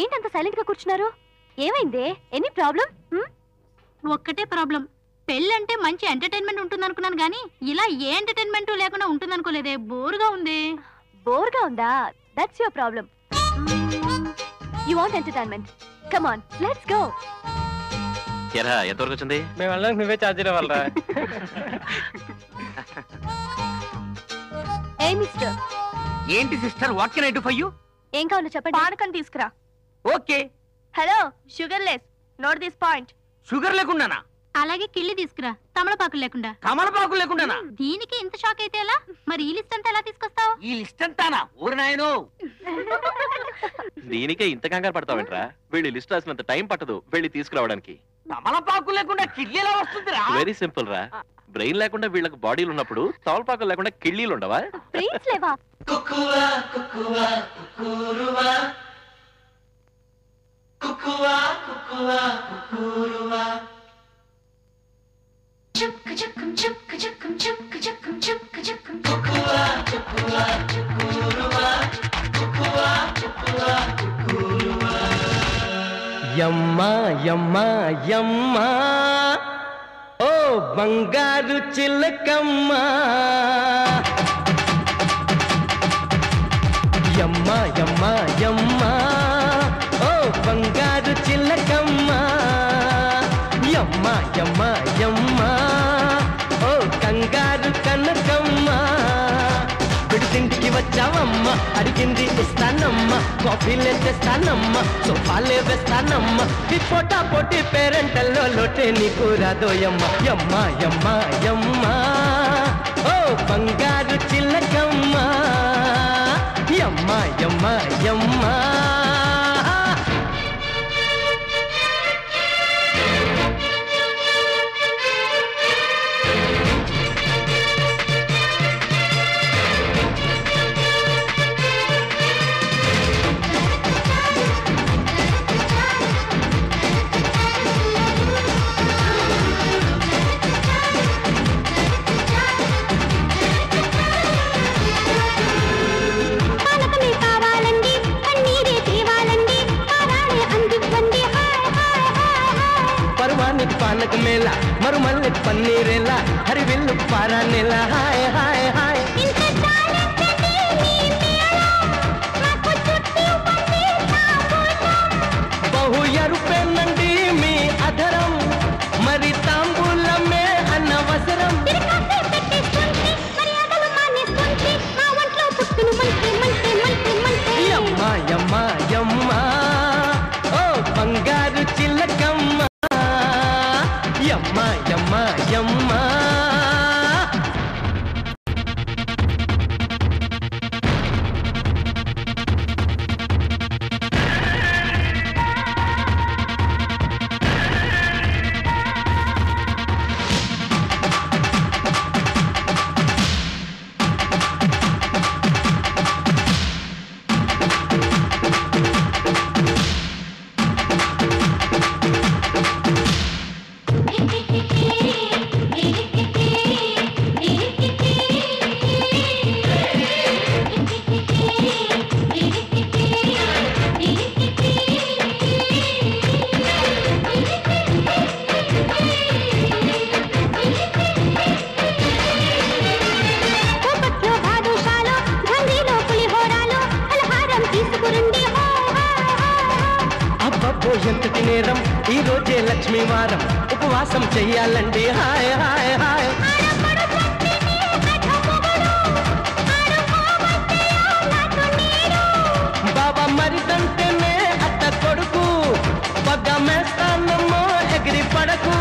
ఏంటంత సైలెంట్ గా కూర్చున్నారు? ఏమైందే? Any problem? ఒక్కటే ప్రాబ్లం. పెళ్ళంటే మంచి ఎంటర్టైన్మెంట్ ఉంటుందనుకున్నాను గానీ ఇలా ఏ ఎంటర్టైన్మెంట్ లేకుండా ఉంటుందనుకోలేదే. బోర్గా ఉంది. బోర్గా ఉందా? That's your problem. You want entertainment? Come on, let's go. ఎరా ఎంతవరకు వచ్చింది? మేము వెళ్ళడానికి నువ్వే ఛార్జీలు ఇవ్వాలరా. ఏ మిస్టర్. ఏంటి sister, what can I do for you? ఏం కావాలో చెప్పండి. పానకం తీసుకురా. Okay. Hello, sugar less. Note this point. Sugar లేకుండానా? అలాగే కిళ్ళి తీసుకురా, తమలపాకులు లేకుండా. కమలపాకులు లేకుండానా? దీనికి ఇంత షాక్ అయితే ఎలా? మరి ఈ లిస్ట్ అంతా ఎలా తీసుకొస్తావు? ఈ లిస్ట్ అంతానా? ఊరు నాయనో. దీనికే ఇంత కంగారు పడతావేంట్రా? వెళ్ళి లిస్ట్ రాసినంత టైం పట్టదు వెళ్ళి తీసుకురావడానికి. తమలపాకు లేకుండా కిళ్ళి ఎలా వస్తుందిరా? వెరీ సింపుల్ రా. బ్రెయిన్ లేకుండా వీళ్ళకి బాడీలు ఉన్నప్పుడు తమలపాకులు లేకుండా కిళ్ళీలు ఉండవా? బ్రెయిన్స్ లేవా? కుకువా కుకువా కుకురువా కుకువా కుకువా కుకురువా చుక్ చుక్కం చుక్ చుక్కం చుక్ చుక్కం చుక్ చుక్కం కుకువా కుకువా కుకురువా కుకువా కుకువా కుకురువా. యమ్మా యమ్మా యమ్మా ఓ బంగారు చిలకమ్మా. యమ్మా యమ్మా యమ్మా ఓ బంగారు చిలకమ్మా. యమ్మా యమ్మా యమ్మా ఓ కంగారు కనకమ్మా. విడిసింటికి వచ్చావమ్మా, అడిగింది ఇస్తానమ్మా. కాఫీలే తెస్తానమ్మా, సోఫాలే వేస్తానమ్మా. ఈ పోటా పోటీ పేరెంటల్లో లోటే నీకు రాదోయమ్మా. యమ్మా యమ్మా యమ్మా ఓ బంగారు చిలకమ్మా. యమ్మా యమ్మా యమ్మా. పానక మేళ మరుమల్లె పన్నీరేలా హరివిల్లు పారానేలా. Hi hi hi. బహు ఎరుపేనండి మీ అధరం, మరి తాంబూలమే అనవసరం. లక్ష్మీ వారం ఉపవాసం చెయ్యాలండి హాయ్ హాయ్ హాయ్ బాబా మరిదంటేనే అత్త కొడుకు పగ్గ మేస్తానమ్మో ఎగిరి పడకు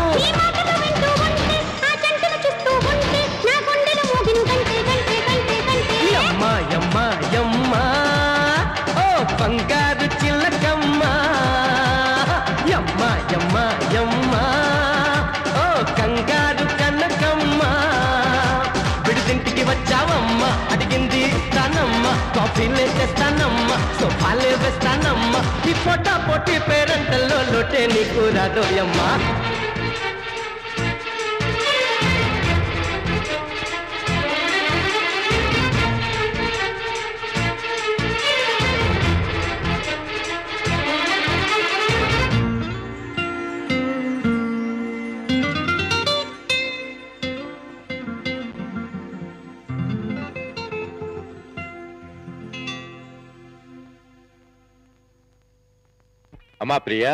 యమ్మా యమ్మా యమ్మా ఓ బంగారు చిల్లకమ్మా యమ్మా యమ్మా యమ్మా ఓ కంగారు కనకమ్మా విడిదింటికి వచ్చావమ్మా అడిగింది ఇస్తానమ్మా కాఫీలే తెస్తానమ్మా సోఫాలే వేస్తానమ్మా ఈ పోటా పోటీ పేరంటల్లో లోటే నీకు రాదోయమ్మా అమ్మా ప్రియా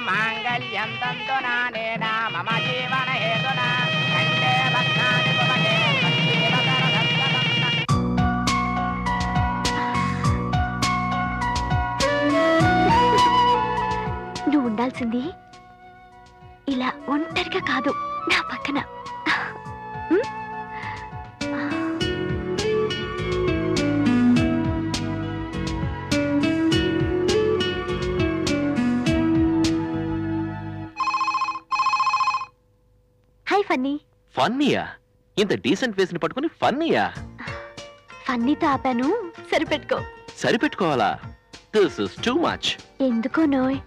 మాంగళ్యం తంతునానేన మమ జీవన హేతునా కంటే భక్తాని భవతే నువ్వు ఉండాల్సింది ఇలా ఒంటరిగా కాదు నా పక్కన హాయ్ ఫన్నీ ఫన్నీయా? ఇంత డీసెంట్ ఫేస్ ని పట్టుకుని ఫన్నీయా? ఫన్నీతో ఆపాను సరిపెట్టుకో. సరిపెట్టుకోవాలా? This is too much. ఎందుకో నోయ్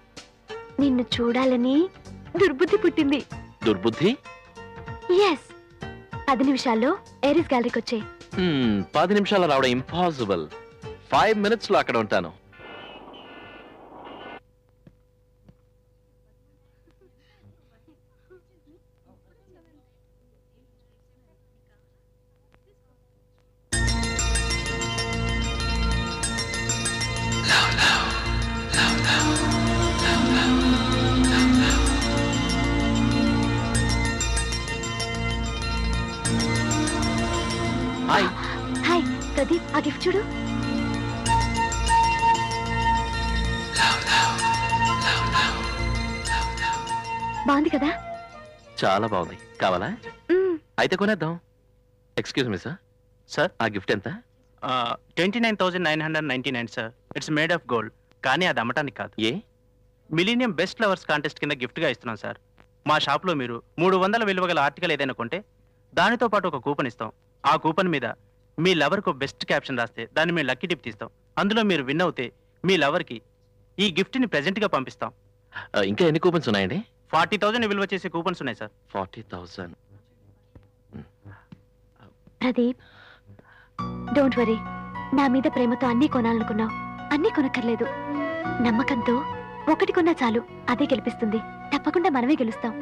నిన్ను చూడాలని దుర్బుద్ధి పుట్టింది. దుర్బుద్ధి? ఎస్ 10 నిమిషాల్లో ఏరిస్ గ్యాలరీకి వచ్చే. 10 నిమిషాలు రావడం ఇంపాసిబుల్. 5 minutes లో అక్కడ ఉంటాను. హాయ్ ప్రదీప్, ఆ గిఫ్ట్ చూడు. బాగుంది కదా? చాలా బాగుంది. కావాలా? అయితే కొనేద్దాం. Excuse me sir. సార్ ఆ గిఫ్ట్ ఎంత? 29,999 sir. It's made of gold. కానీ అది అమ్మటానికి కాదు. ఏ? మిలీనియం బెస్ట్ లవర్స్ కాంటెస్ట్ కింద గిఫ్ట్ గా ఇస్తున్నాం సార్. మా షాప్ లో మీరు 300 విలువ గల ఆర్టికల్ ఏదైనా కొంటే దానితో పాటు ఒక కూపన్ ఇస్తాం. ఆ కూపన్ మీద మీ లవర్ కు బెస్ట్ క్యాప్షన్ రాస్తే దాన్ని మేము లక్కీ టిప్ తీస్తాం. అందులో మీరు విన్ అవుతే మీ లవర్ కి ఈ గిఫ్ట్ ని ప్రెజెంట్ గా పంపిస్తాం. ఇంకా ఎన్ని కూపన్స్ ఉన్నాయండి? 40,000 విలువ చేసే కూపన్స్ ఉన్నాయి సార్. 40,000. ప్రదీప్ డోంట్ వరీ, నా మీద ప్రేమతో అన్నీ కొనాలనుకున్నావు. అన్నీ కొనక్కర్లేదు. నమ్మకంతో ఒకటి కొన్నా చాలు, అదే గెలిపిస్తుంది. తప్పకుండా మనమే గెలుస్తాం.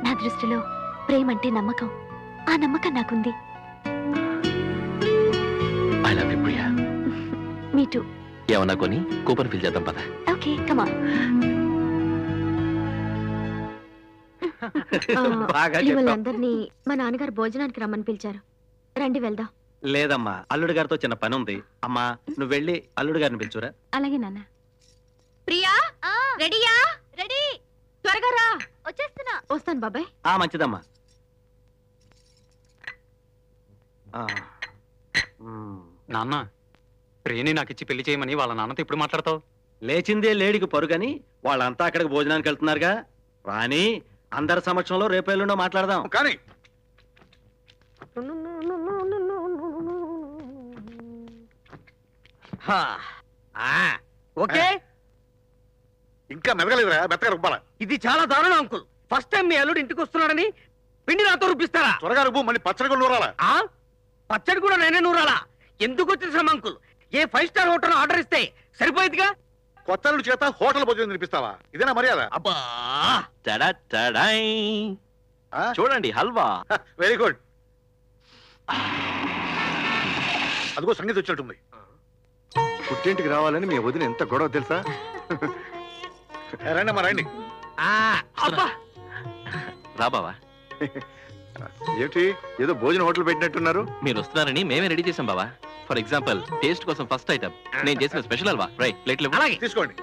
నా దృష్టిలో ప్రేమ అంటే నమ్మకం. ఆ నమ్మకం నాకుంది. I love you Priya. Me two. ఏమన్నా కొని కూపన్ ఫిల్ చేద్దాం పద. Okay come on. అందరినీ మా నాన్నగారు భోజనానికి రమ్మని పిలిచారు. రండి వెళ్దాం. లేదమ్మా, అల్లుడు గారితో చిన్న పని ఉంది. అమ్మా నువ్వు వెళ్ళి అల్లుడు గారిని పిలుచురా. అలాగే నాన్న. ప్రియా రెడీయా? రెడీ. త్వరగా రా. వచ్చేస్తున్నా. వస్తాను బాబాయ్. మంచిదమ్మా. నాన్న ప్రియని నాకు ఇచ్చి పెళ్లి చేయమని వాళ్ళ నాన్నతో ఇప్పుడు మాట్లాడతావు? లేచిందే లేడికి పరుగని వాళ్ళంతా అక్కడికి భోజనానికి వెళ్తున్నారుగా. రాని అందరి సమక్షంలో రేపేళ్ళుండో మాట్లాడదాం. కానీ ఓకే. ఇంకా మెదగలేదురా, మెత్తగా రుబ్బాల. ఇది చాలా దారుణం అంకుల్. ఫస్ట్ టైం మీ అల్లుడు ఇంటికి వస్తున్నాడని పిండి నాతో రుబ్బిస్తారా? త్వరగా రుబ్బు, మళ్ళీ పచ్చడి కూడా నూరాలా. పచ్చడి కూడా నేనే నూరాలా? ఎందుకు వచ్చిన శ్రమ అంకుల్? ఏ 5 స్టార్ హోటల్ ఆర్డర్ ఇస్తే సరిపోయేదిగా. కొత్త అల్లుడి చేత హోటల్ భోజనం తినిపిస్తావా? ఇదేనా మర్యాద? అబ్బా చూడండి హల్వా. Very good. అదిగో సంగీతం వచ్చినట్టుంది. పుట్టింటికి రావాలని మీ వదిన ఎంత గొడవ తెలుసా? రండి అమ్మా రండి. రా బావా. ఏమిటి ఏదో భోజన హోటల్ పెట్టినట్టున్నారు? మీరు వస్తున్నారని మేమే రెడీ చేసాం బావా. ఫర్ ఎగ్జాంపుల్ టేస్ట్ కోసం ఫస్ట్ ఐటమ్ నేను చేసిన స్పెషల్ హల్వా. రైట్ ప్లేట్లు తీసుకోండి.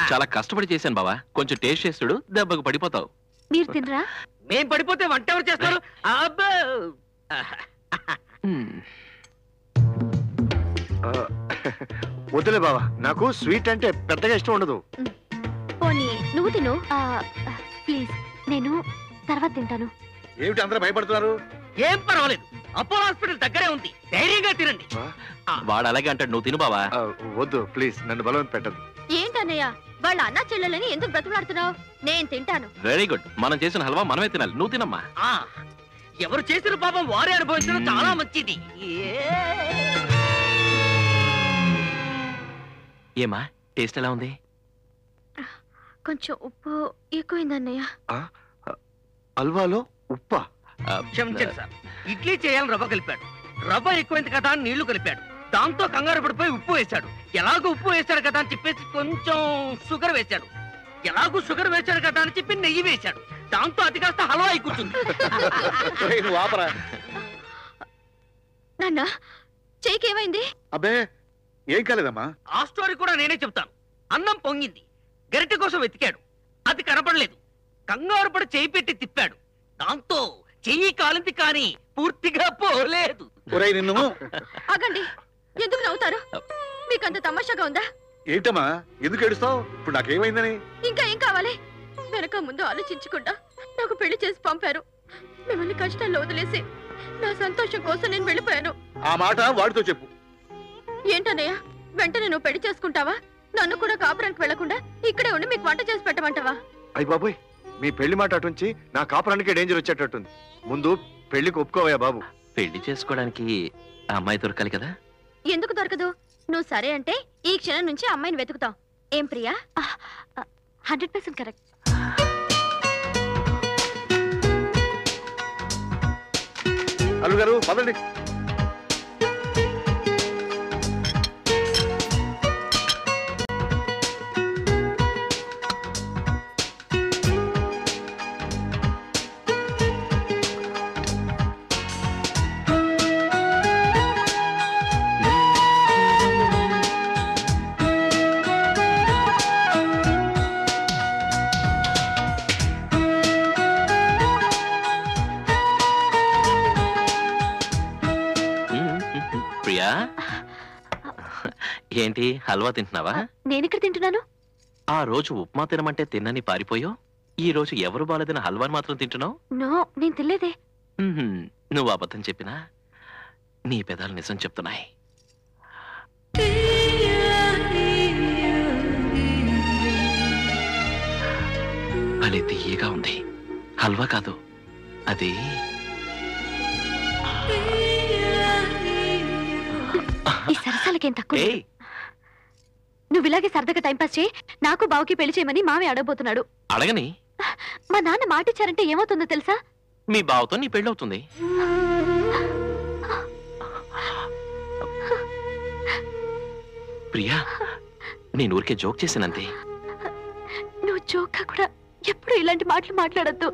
చాలా కష్టపడి చేశాను బావా. కొంచెం టేస్ట్ చేస్తుడు, దెబ్బకు పడిపోతావు. మీరు తినరా? మేం పడిపోతే వంట ఎవరు చేస్తారు? అబ్బో వద్దులే బావా, నాకు స్వీట్ అంటే పెద్దగా ఇష్టం ఉండదు. పోనీ నువ్వు తిను. ప్లీజ్, నేను తర్వాత తింటాను. ఏమిటి అందరూ భయపడుతున్నారు? ఏం పర్వాలేదు, అపోలో హాస్పిటల్ దగ్గరే ఉంది, ధైర్యంగా తినండి. వాడు అలాగే అంటాడు, నువ్వు తిను బావా. వద్దు ప్లీజ్, నన్ను బలవంత పెట్టదు. ఏంటన్నయ్య, వాళ్ళ అన్న చెల్లెలని ఎందుకు బ్రతుకులాడుతున్నావు? నేను తింటాను. Very good. మనం చేసిన హల్వా మనమే తినాలి, నువ్వు తినమ్మా. ఎవరు చేసిన పాపం వారే అనుభవించడం చాలా మంచిది. ఏమా టేస్ట్ ఎలా ఉంది? కొంచెం ఉప్పు ఎక్కువైందన్నయ్య. హల్వాలో ఉప్పా? క్షమించండి సార్, ఇడ్లీ చేయాలని రవ్వ కలిపాడు, రవ్వ ఎక్కువైంది కదా అని నీళ్లు కలిపాడు, దాంతో కంగారు పడిపోయి ఉప్పు వేశాడు. ఎలాగో ఉప్పు వేశాడు కదా అని చెప్పేసి కొంచెం షుగర్ వేశాడు, ఎలాగో షుగర్ వేశాడు కదా అని చెప్పి నెయ్యి వేశాడు, దాంతో అది కాస్త హల్వా అయి కూర్చుంది. నాన్న చేయికి ఏమైంది? అబ్బే ఏం కాలేదమ్మా. ఆ స్టోరీ కూడా నేనే చెప్తాను. అన్నం పొంగింది, గరిటె కోసం వెతికాడు, అది కనపడలేదు, కంగారు పడి చేయి పెట్టి తిప్పాడు, దాంతో చెయ్యి కాలింది కానీ పూర్తిగా పోలేదు. ఆగండి, ఎందుకు నవ్వుతారు? మీకంత తమాషాగా ఉందా? ఏంటమ్మా ఎందుకు ఏడుస్తావు? ఇప్పుడు నాకేమైందని? ఇంకా ఏం కావాలి? వెనక ముందు ఆలోచించకుండా నాకు పెళ్లి చేసి పంపారు. మిమ్మల్ని కష్టాల్లో వదిలేసి నా సంతోషం కోసం నేను వెళ్ళిపోయాను. ఆ మాట వాడితో చెప్పు. ఏంటన్నయ్య, వెంటనే నువ్వు పెళ్లి చేసుకుంటావా? నన్ను కూడా కాపురానికి వెళ్లకుండా ఇక్కడే ఉండి మీకు వంట చేసి పెట్టమంటావా? అయ్య బాబోయ్, మీ పెళ్లి మాట అటుంచి నా కాపురానికే డేంజర్ వచ్చేటట్టుంది. ముందు పెళ్లికి ఒప్పుకోవయ్యా బాబు. పెళ్లి చేసుకోవడానికి ఆ అమ్మాయి దొరకాలి కదా. ఎందుకు దొరకదు? నువ్వు సరే అంటే ఈ క్షణం నుంచి అమ్మాయిని వెతుకుతాం. ఏం ప్రియా? 100% కరెక్ట్. అల్లుగారు పదండి. ప్రియా, ఏంటి హల్వా తింటున్నావా? నేనిక్కడ తింటున్నాను. ఆ రోజు ఉప్మా తినమంటే తిన్నని పారిపోయో, ఈ రోజు ఎవరు బాలేదని హల్వాని మాత్రం తింటున్నావు? నో, నేను తినలేదే. నువ్వు అబద్ధం చెప్పినా నీ పెదాలు నిజం చెప్తున్నాయి. భలే తీయగా ఉంది. హల్వా కాదు అది. ఈ సరసాలకేం తక్కువ. నువ్వు ఇలాగే సరదాగా టైంపాస్ చేయి. నాకు బావుకి పెళ్లి చేయమని మామే అడగబోతున్నాడు. అడగని. మా నాన్న మాటిచ్చారంటే ఏమవుతుందో తెలుసా? మీ బావతో నీ పెళ్ళవుతుంది. ప్రియా, నేను ఊరికే జోక్ చేశానంతే. నువ్వు జోక్గా కూడా ఎప్పుడు ఇలాంటి మాటలు మాట్లాడద్దు.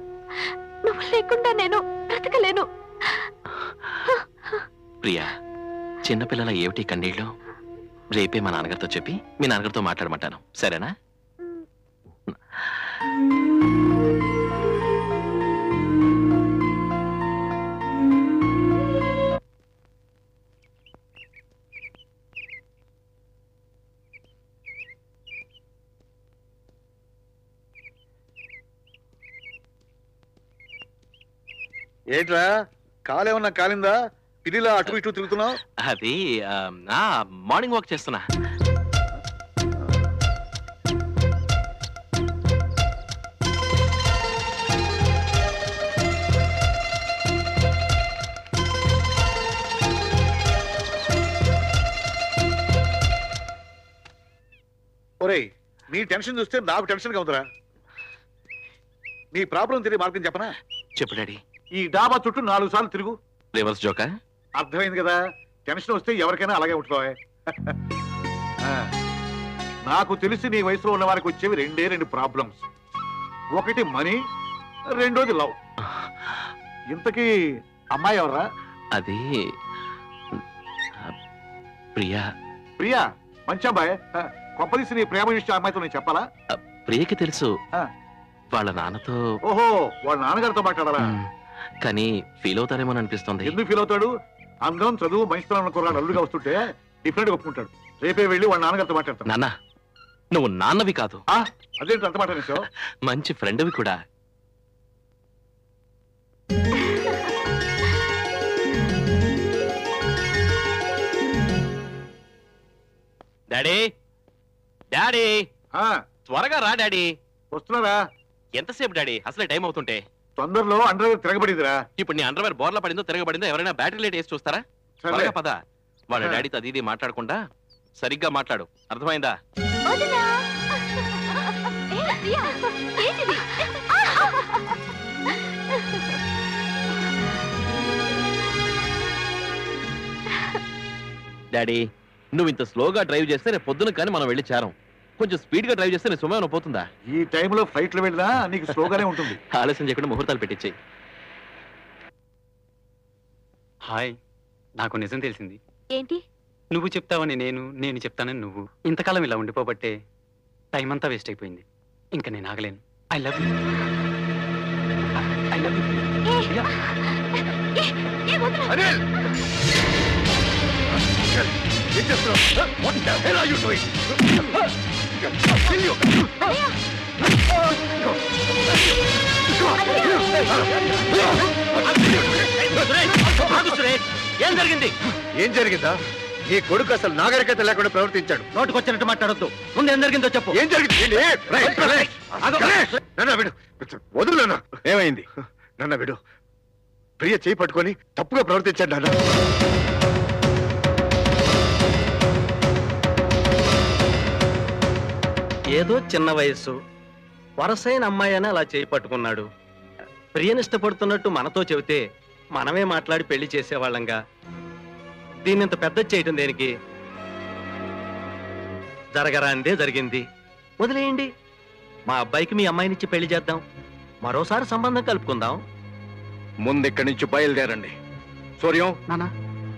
నువ్వు లేకుండా నేను బ్రతకలేను. ప్రియా, చిన్నపిల్లల ఏమిటి కన్నీళ్ళు? రేపే మా నాన్నగారితో చెప్పి మీ నాన్నగారితో మాట్లాడమంటాను, సరేనా? ఏంట్రా కాలేమన్నా కాలిందా? పిల్లిలా అటు ఇటు తిరుగుతున్నావు? అది మార్నింగ్ వాక్ చేస్తున్నా. ఒరేయ్, నీ టెన్షన్ చూస్తే నాకు టెన్షన్ గా ఉందిరా. నీ ప్రాబ్లం తెలియ మార్గం చెప్పనా? చెప్పు డాడీ. ఈ డాబా చుట్టూ 4 సార్లు తిరుగు. రివర్స్ జోకా? అర్థమైంది కదా, టెన్షన్ వస్తే ఎవరికైనా అలాగే ఉంటున్నావే. నాకు తెలిసి నీ వయసులో ఉన్న వారికి వచ్చేవి రెండు ప్రాబ్లమ్స్. ఒకటి మనీ, రెండోది లవ్. ఇంతకీ అమ్మాయి ఎవరా? అది ప్రియా. ప్రియా మంచి అమ్మాయి. కొంపదీసి నీ ప్రేమ విషయం అమ్మాయితో నేను చెప్పాలా? ప్రియకి తెలుసు, వాళ్ళ నాన్నతో. ఓహో, వాళ్ళ నాన్నగారితో మాట్లాడాలా? కానీ ఫీల్ అవుతారేమో అనిపిస్తుంది. ఎందుకు ఫీల్ అవుతాడు? అందరం చదువు మంచితనం కుర్రాడు అల్లుడుగా వస్తుంటే డిఫరెంట్ గా ఒప్పుకుంటాడు. రేపే వెళ్ళి వాళ్ళ నాన్నగారితో మాట్లాడతాడు. నాన్న, నువ్వు నాన్నవి కాదు. అదేంటి అంత మాట? మంచి ఫ్రెండ్వి కూడా. డాడీ, డాడీ, త్వరగా రా డాడీ. వస్తున్నారా? ఎంతసేపు డాడీ? అసలే టైం అవుతుంటే. తొందరలో అండర్వేర్ తిరగబడిందిరా. ఇప్పుడు నీ అండర్వేర్ బోర్లా పడిందో తిరగబడిందో ఎవరైనా బ్యాటరీ లైట్ వేసి చూస్తారా? త్వరగా పద. వాళ్ళ డాడీతో అది ఇది మాట్లాడకుండా సరిగ్గా మాట్లాడు, అర్థమైందా? డాడీ, నువ్వు ఇంత స్లోగా డ్రైవ్ చేస్తే రేపు పొద్దున కానీ మనం వెళ్ళి చేరం. కొంచెం స్పీడ్ గా డ్రైవ్ చేస్తే నీ సమయం పోతుందా? ఈ టైంలో ఫ్లైట్ లో వెళ్ళినా నీకు స్లోగానే ఉంటుంది. ఆలస్యం చేయకుండా ముహూర్తాలు పెట్టించేయి. హాయ్, నాకు నిజం తెలిసింది. ఏంటి? నువ్వు చెప్తావని నేను చెప్తానని నువ్వు. ఇంతకాలం ఇలా ఉండిపోబట్టే టైం అంతా వేస్ట్ అయిపోయింది. ఇంకా నేను ఆగలేను. I love you. I love you. ఏం జరిగింది? ఏం జరిగిందా? నీ కొడుకు అసలు నాగరికత లేకుండా ప్రవర్తించాడు. నోటుకొచ్చినట్టు మాట్లాడొద్దు. ముందు ఏం జరిగిందో చెప్పు. ఏం జరిగింది? వదులు. ఏమైంది? నన్న విడు. ప్రియ చేయి పట్టుకొని తప్పుగా ప్రవర్తించాడు నాన్న. ఏదో చిన్న వయస్సు, వరసైన అమ్మాయి అని అలా చేయి పట్టుకున్నాడు. ప్రియనిష్టపడుతున్నట్టు మనతో చెబితే మనమే మాట్లాడి పెళ్లి చేసేవాళ్ళంగా. దీన్ని ఇంత పెద్ద చేయటం దేనికి? జరగరాందే జరిగింది, వదిలేయండి. మా అబ్బాయికి మీ అమ్మాయినిచ్చి పెళ్లి చేద్దాం. మరోసారి సంబంధం కలుపుకుందాం. ముందెక్కడి నుంచి బయలుదేరండి. సూర్యం,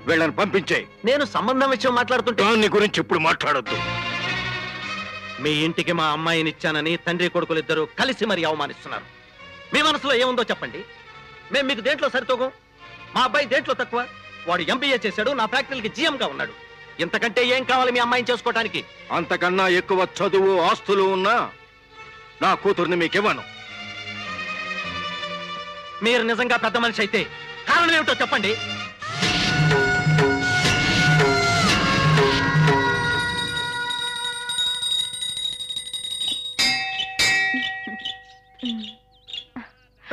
వీళ్ళని పంపించే. నేను సంబంధం విషయం మాట్లాడుతుంటే దాన్ని గురించి ఇప్పుడు మాట్లాడొద్దు. మీ ఇంటికి మా అమ్మాయినిచ్చానని తండ్రి కొడుకులిద్దరూ కలిసి మరీ అవమానిస్తున్నారు. మీ మనసులో ఏముందో చెప్పండి. మేము మీకు దేంట్లో సరితోగం? మా అబ్బాయి దేంట్లో తక్కువ? వాడు ఎంబీఏ చేశాడు, నా ఫ్యాక్టరీకి జీఎంగా ఉన్నాడు. ఇంతకంటే ఏం కావాలి మీ అమ్మాయిని చేసుకోవటానికి? అంతకన్నా ఎక్కువ చదువు ఆస్తులు ఉన్నా నా కూతుర్ని మీకివ్వను. మీరు నిజంగా పెద్ద మనిషి అయితే కారణం ఏమిటో చెప్పండి.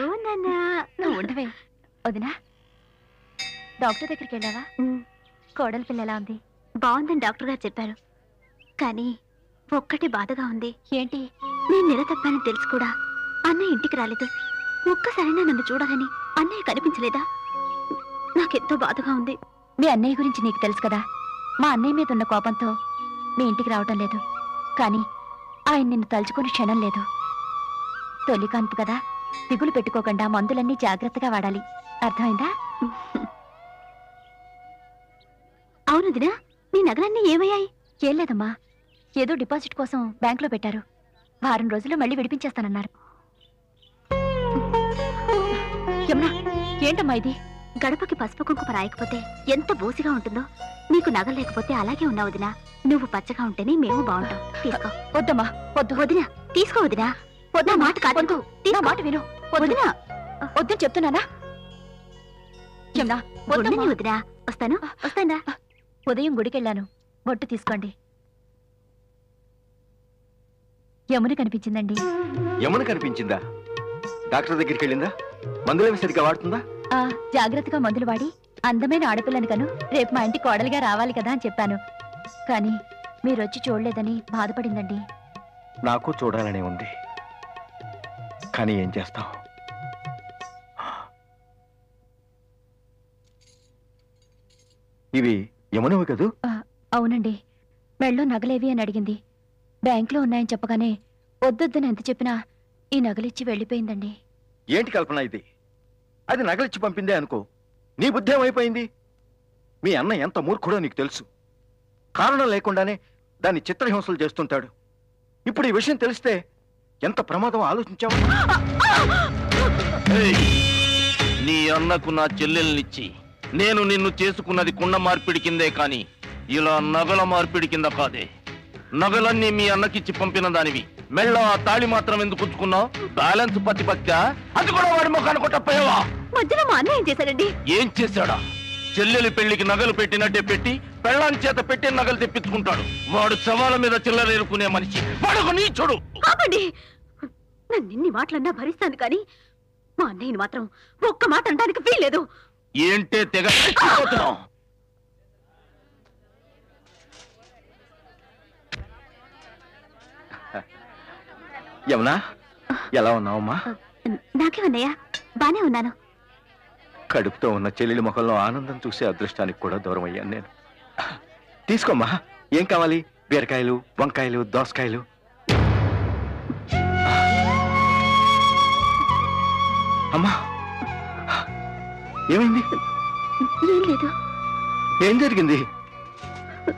ఓ నాన్నా, నువ్వు ఉండవే. వదినా, డాక్టర్ దగ్గరికి వెళ్ళావా? కోడలి పిల్ల ఎలా ఉంది? బాగుందని డాక్టర్ గారు చెప్పారు. కానీ ఒక్కటి బాధగా ఉంది. ఏంటి? నేను నెల తప్పానని తెలుసు కూడా అన్నయ్య ఇంటికి రాలేదు. ఒక్కసారైనా నన్ను చూడాలని అన్నయ్య కనిపించలేదా? నాకెంతో బాధగా ఉంది. మీ అన్నయ్య గురించి నీకు తెలుసు కదా. మా అన్నయ్య మీద ఉన్న కోపంతో మీ ఇంటికి రావటం లేదు. కానీ ఆయన నిన్ను తలుచుకుని క్షణం లేదు. తొలి కాన్పు కదా, దిగులు పెట్టుకోకుండా మందులన్నీ జాగ్రత్తగా వాడాలి. అర్థమైందా? అవును దినా, నీ నగలన్నీ ఏమయ్యాయి? ఏం లేదమ్మా, ఏదో డిపాజిట్ కోసం బ్యాంకులో పెట్టారు. వారం రోజుల్లో మళ్ళీ విడిపించేస్తానన్నారు. యమునా, ఏంటమ్మా ఇది? గడపకి పసుపు కుంకుమ రాయకపోతే ఎంత బోసిగా ఉంటుందో. నీకు నగలు లేకపోతే అలాగే ఉన్నావు వదినా. నువ్వు పచ్చగా ఉంటేనే మేము బాగుంటాం. తీసుకో. వద్దమ్మా, వద్దు. వదినా, తీసుకో వదినా. వద్దా మాట కాదు, నా మాట విను. వదినా, వద్దని చెప్తున్నానా? యమునా, వద్దని వదినా. వస్తానా? ఉదయం గుడికెళ్ళాను. బొట్టు తీసుకోండి. యమున కనిపించిందండి. యమున కనిపించిందా? డాక్టర్ దగ్గరికి వెళ్ళిందా? మందులేమి సరిగ్గా వాడుతుందా? జాగ్రత్తగా మందులు వాడి అందమైన ఆడపిల్లని కను రేపు మా ఇంటి కోడలిగా రావాలి కదా అని చెప్పాను. కానీ మీరొచ్చి చూడలేదని బాధపడిందండి. నాకు చూడాలనే ఉంది, కానీ ఏం చేస్తాం? ఇవి యమునవి కదూ? అవునండి. మెళ్ళో నగలేవి అని అడిగింది. బ్యాంకులో ఉన్నాయని చెప్పగానే వద్దొద్దని ఎంత చెప్పినా ఈ నగలిచ్చి వెళ్ళిపోయిందండి. ఏంటి కల్పన ఇది? అది నగలిచ్చి పంపిందే అనుకో, నీ బుద్ధి ఏమైపోయింది? మీ అన్న ఎంత మూర్ఖుడో నీకు తెలుసు. కారణం లేకుండానే దాన్ని చిత్రహింసలు చేస్తుంటాడు. ఇప్పుడు ఈ విషయం తెలిస్తే ఎంత ప్రమాదం ఆలోచించావు? నీ అన్నకు నా చెల్లెల్నిచ్చి నేను నిన్ను చేసుకున్నది కుండ మార్పిడి కిందే కాని ఇలా నగల మార్పిడి కింద కాదే. నగలన్నీ మీ అన్నకిచ్చి పంపిన దానివి. మెళ్ళ ఆ తాళి మాత్రం ఎందుకు ఉంచుకున్నావు? బ్యాలెన్స్ పతిపత్త అది కూడా వాడి ముఖాన్ని కొట్టపోయావా? మధ్యలో మా అన్న ఏం చేశాడండి? ఏం చేశాడా? చెల్లెలి పెళ్లికి నగలు పెట్టినట్టే పెట్టి పెళ్ళాం చేత పెట్టి నగలు తెప్పించుకుంటాడు. వాడు శవాల మీద చిల్లరేరుకునే మనిషి. వాడుకు నీచుడు. ఆపండి. నన్ను ఇన్ని మాటలన్నా భరిస్తాను కానీ మా అన్నయ్యని మాత్రం ఒక్క మాట అనడానికి వీల్లేదు. ఏంటే తెగ రెచ్చిపోతున్నావ్? యమునా, ఎలా ఉన్నావమ్మా? నాకేమన్నయ్యా, బానే ఉన్నాను. కడుపుతో ఉన్న చెల్లెలి ముఖంలో ఆనందం చూసే అదృష్టానికి కూడా దూరం అయ్యాను నేను. తీసుకోమ్మా, ఏం కావాలి? బీరకాయలు, వంకాయలు, దోసకాయలు. అమ్మా, ఏమైంది? ఏం లేదు. ఏం జరిగింది?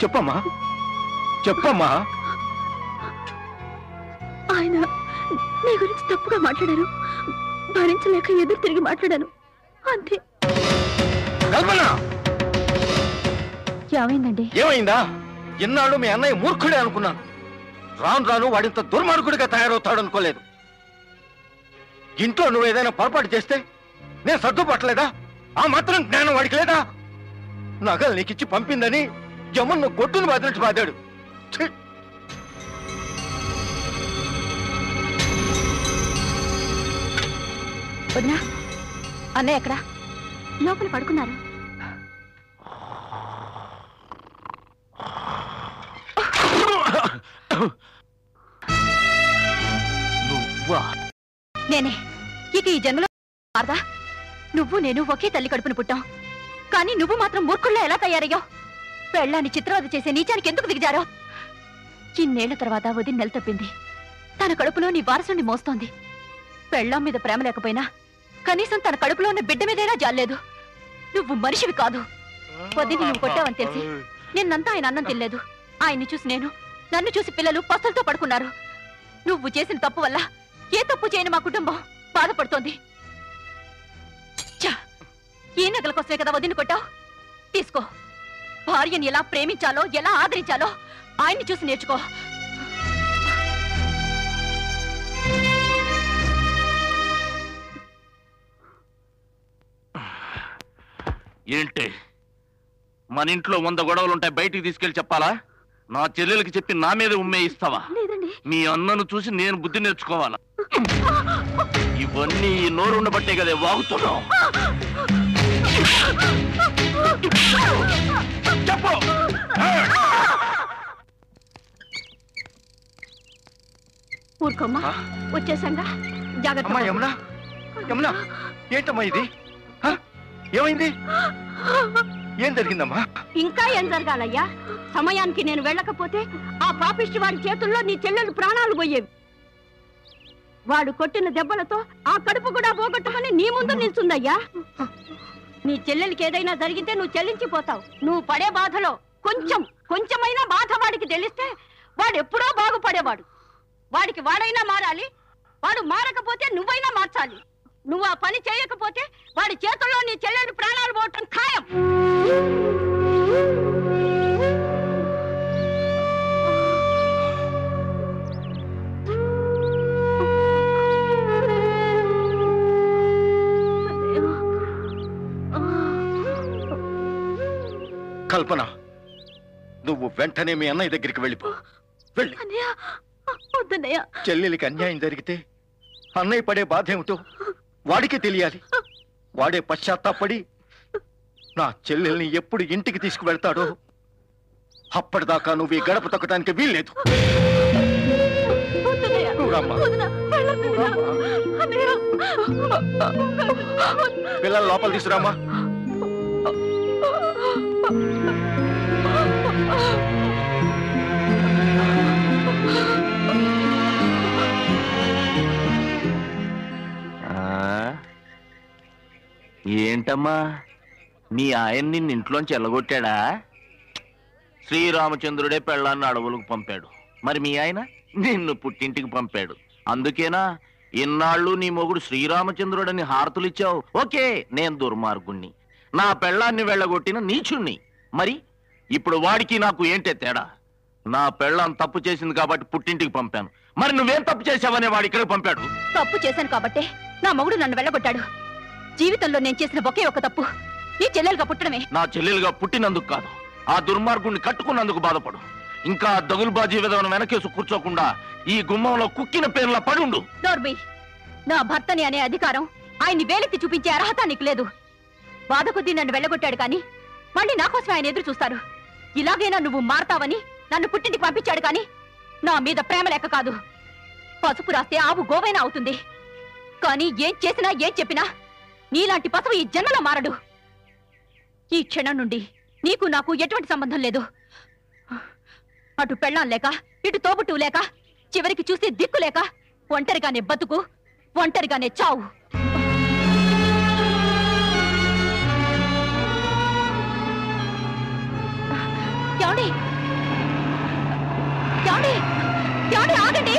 చెప్పమ్మా, చెప్పమ్మా. ఆయన నీ గురించి తప్పుగా మాట్లాడారు. భరించలేక ఎదురు తిరిగి మాట్లాడాను, అంతే. ఏమైందండి? ఏమైందా? ఎన్నాళ్ళు మీ అన్నయ్య మూర్ఖుడే అనుకున్నాను. రాను రాను వాడింత దుర్మార్గుడిగా తయారవుతాడు అనుకోలేదు. ఇంట్లో నువ్వు ఏదైనా పొరపాటు చేస్తే నేను సర్దుపట్టలేదా? ఆ మాత్రం జ్ఞానం వాడికి లేదా? నగలు నీకిచ్చి పంపిందని జమన్ను గొడ్డును బాధించి బాధాడు. వదినా, అన్నయ్య ఎక్కడా? లోపల పడుకున్నారు. నేనే ఇక ఈ జన్మలో పారదా. నువ్వు నేను ఒకే తల్లి కడుపును పుట్టాం, కానీ నువ్వు మాత్రం మూర్ఖుల్లా ఎలా తయారయ్యావు? పెళ్ళాన్ని చిత్రవద చేసే నీచానికి ఎందుకు దిగజారో? ఇన్నేళ్ల తర్వాత వదిన నెల తప్పింది. తన కడుపులో నీ వారసుని మోస్తోంది. పెళ్ళాం మీద ప్రేమ లేకపోయినా కనీసం తన కడుపులో ఉన్న బిడ్డ మీదైనా జాలేదు. నువ్వు మనిషివి కాదు. వదిని నువ్వు కొట్టావని తెలిసి నిన్నంతా ఆయన అన్నం తినలేదు. ఆయన్ని చూసి నేను, నన్ను చూసి పిల్లలు పస్తులతో పడుకున్నారు. నువ్వు చేసిన తప్పు వల్ల ఏ తప్పు చేయని మా కుటుంబం బాధపడుతోంది. ఈ నగల కోసమే కదా వదిని కొట్టావు? తీసుకో. భార్యని ఎలా ప్రేమించాలో, ఎలా ఆదరించాలో ఆయన్ని చూసి నేర్చుకో. ఏంటి మన ఇంట్లో 100 గొడవలుంటాయి, బయటికి తీసుకెళ్లి చెప్పాలా? నా చెల్లెలకి చెప్పి నా మీద ఉమ్మే ఇస్తావా? మీ అన్నను చూసి నేను బుద్ధి నేర్చుకోవాలా? ఇవన్నీ ఈ నోరు ఉండబట్టే కదే వాగుతున్నావు. చెప్పు. ఊరుకోమ్మా, వచ్చేసంగా జాగ్రత్త. యమునా, యమునా, ఏంటమ్మా ఇది? ఏమైంది? ఏం జరిగిందమ్మా? ఇంకా ఏం జరగాలయ్యా? సమయానికి నేను వెళ్ళకపోతే ఆ పాపిష్టి వాడి చేతుల్లో నీ చెల్లెలు ప్రాణాలు పోయేవి. వాడు కొట్టిన దెబ్బలతో ఆ కడుపు కూడా పోగొట్టుకుని నీ ముందు నిల్చుందయ్యా. నీ చెల్లెలికి ఏదైనా జరిగితే నువ్వు చెల్లించిపోతావు. నువ్వు పడే బాధలో కొంచెమైనా బాధ వాడికి తెలిస్తే వాడు ఎప్పుడో బాగుపడేవాడు. వాడికి వాడైనా మారాలి, వాడు మారకపోతే నువ్వైనా మార్చాలి. నువ్వు ఆ పని చేయకపోతే వాడి చేతుల్లో నీ చెల్లెలు ప్రాణాలు పోవటం ఖాయం. కల్పన, నువ్వు వెంటనే మీ అన్నయ్య దగ్గరికి వెళ్ళిపో. వెళ్ళి చెల్లెలికి అన్యాయం జరిగితే అన్నయ్య పడే బాధ ఏమిటో వాడికి తెలియాలి. వాడే పశ్చాత్తాపడి నా చెల్లెల్ని ఎప్పుడు ఇంటికి తీసుకువెళ్తాడో అప్పటిదాకా నువ్వు ఈ గడప తొక్కడానికి వీల్లేదు. పిల్లలు లోపల తీసుకురామా. ఏంటమ్మా మీ ఆయన్ని ఇంట్లోంచి ఎల్లగొట్టాడా? శ్రీరామచంద్రుడే పెళ్ళాన్ని అడవులకు పంపాడు, మరి మీ ఆయన నిన్ను పుట్టింటికి పంపాడు. అందుకేనా ఇన్నాళ్ళు నీ మొగుడు శ్రీరామచంద్రుడని హారతులిచ్చావు? ఓకే, నేను దుర్మార్గుణ్ణి, నా పెళ్ళాన్ని వెళ్ళగొట్టిన నీచుణ్ణి. మరి ఇప్పుడు వాడికి నాకు ఏంటే తేడా? నా పెళ్ళాం తప్పు చేసింది కాబట్టి పుట్టింటికి పంపాను, మరి నువ్వేం తప్పు చేసావనే వాడు ఇక్కడికి పంపాడు. తప్పు చేశాను కాబట్టే నా మొగుడు నన్ను వెళ్ళగొట్టాడు. జీవితంలో నేను చేసిన ఒకే ఒక తప్పు నీ చెల్లెలుగా పుట్టడమే. నా చెల్లెలుగా పుట్టినందుకు కాదు, ఆ దుర్మార్గుణ్ణి కట్టుకున్నందుకు బాధపడు. ఇంకా దగులుబాజీ విధవను వెనకేసు కూర్చోకుండా ఈ గుమ్మంలో కుక్కిన పేర్ల పడుండు. నోర్మి, నా భర్తని అనే అధికారం ఆయన్ని వేలెత్తి చూపించే అర్హత నీకు లేదు. బాధ కొద్దీ నన్ను వెళ్ళగొట్టాడు కానీ మళ్ళీ నా కోసం ఆయన ఎదురు చూస్తారు. ఇలాగైనా నువ్వు మారతావని నన్ను పుట్టింటికి పంపించాడు కానీ నా మీద ప్రేమ లేక కాదు. పసుపు రాస్తే ఆవు గోవైనా అవుతుంది, కానీ ఏం చేసినా ఏం చెప్పినా నీలాంటి పసుపు ఈ జన్మలో మారడు. ఈ క్షణం నుండి నీకు నాకు ఎటువంటి సంబంధం లేదు. అటు పెళ్ళాం లేక, ఇటు తోబుట్టు లేక, చివరికి చూసి దిక్కు లేక ఒంటరిగానే బతుకు, ఒంటరిగానే చావు. ఏమండి? ఏమండి? ఏమండి? ఆగండి.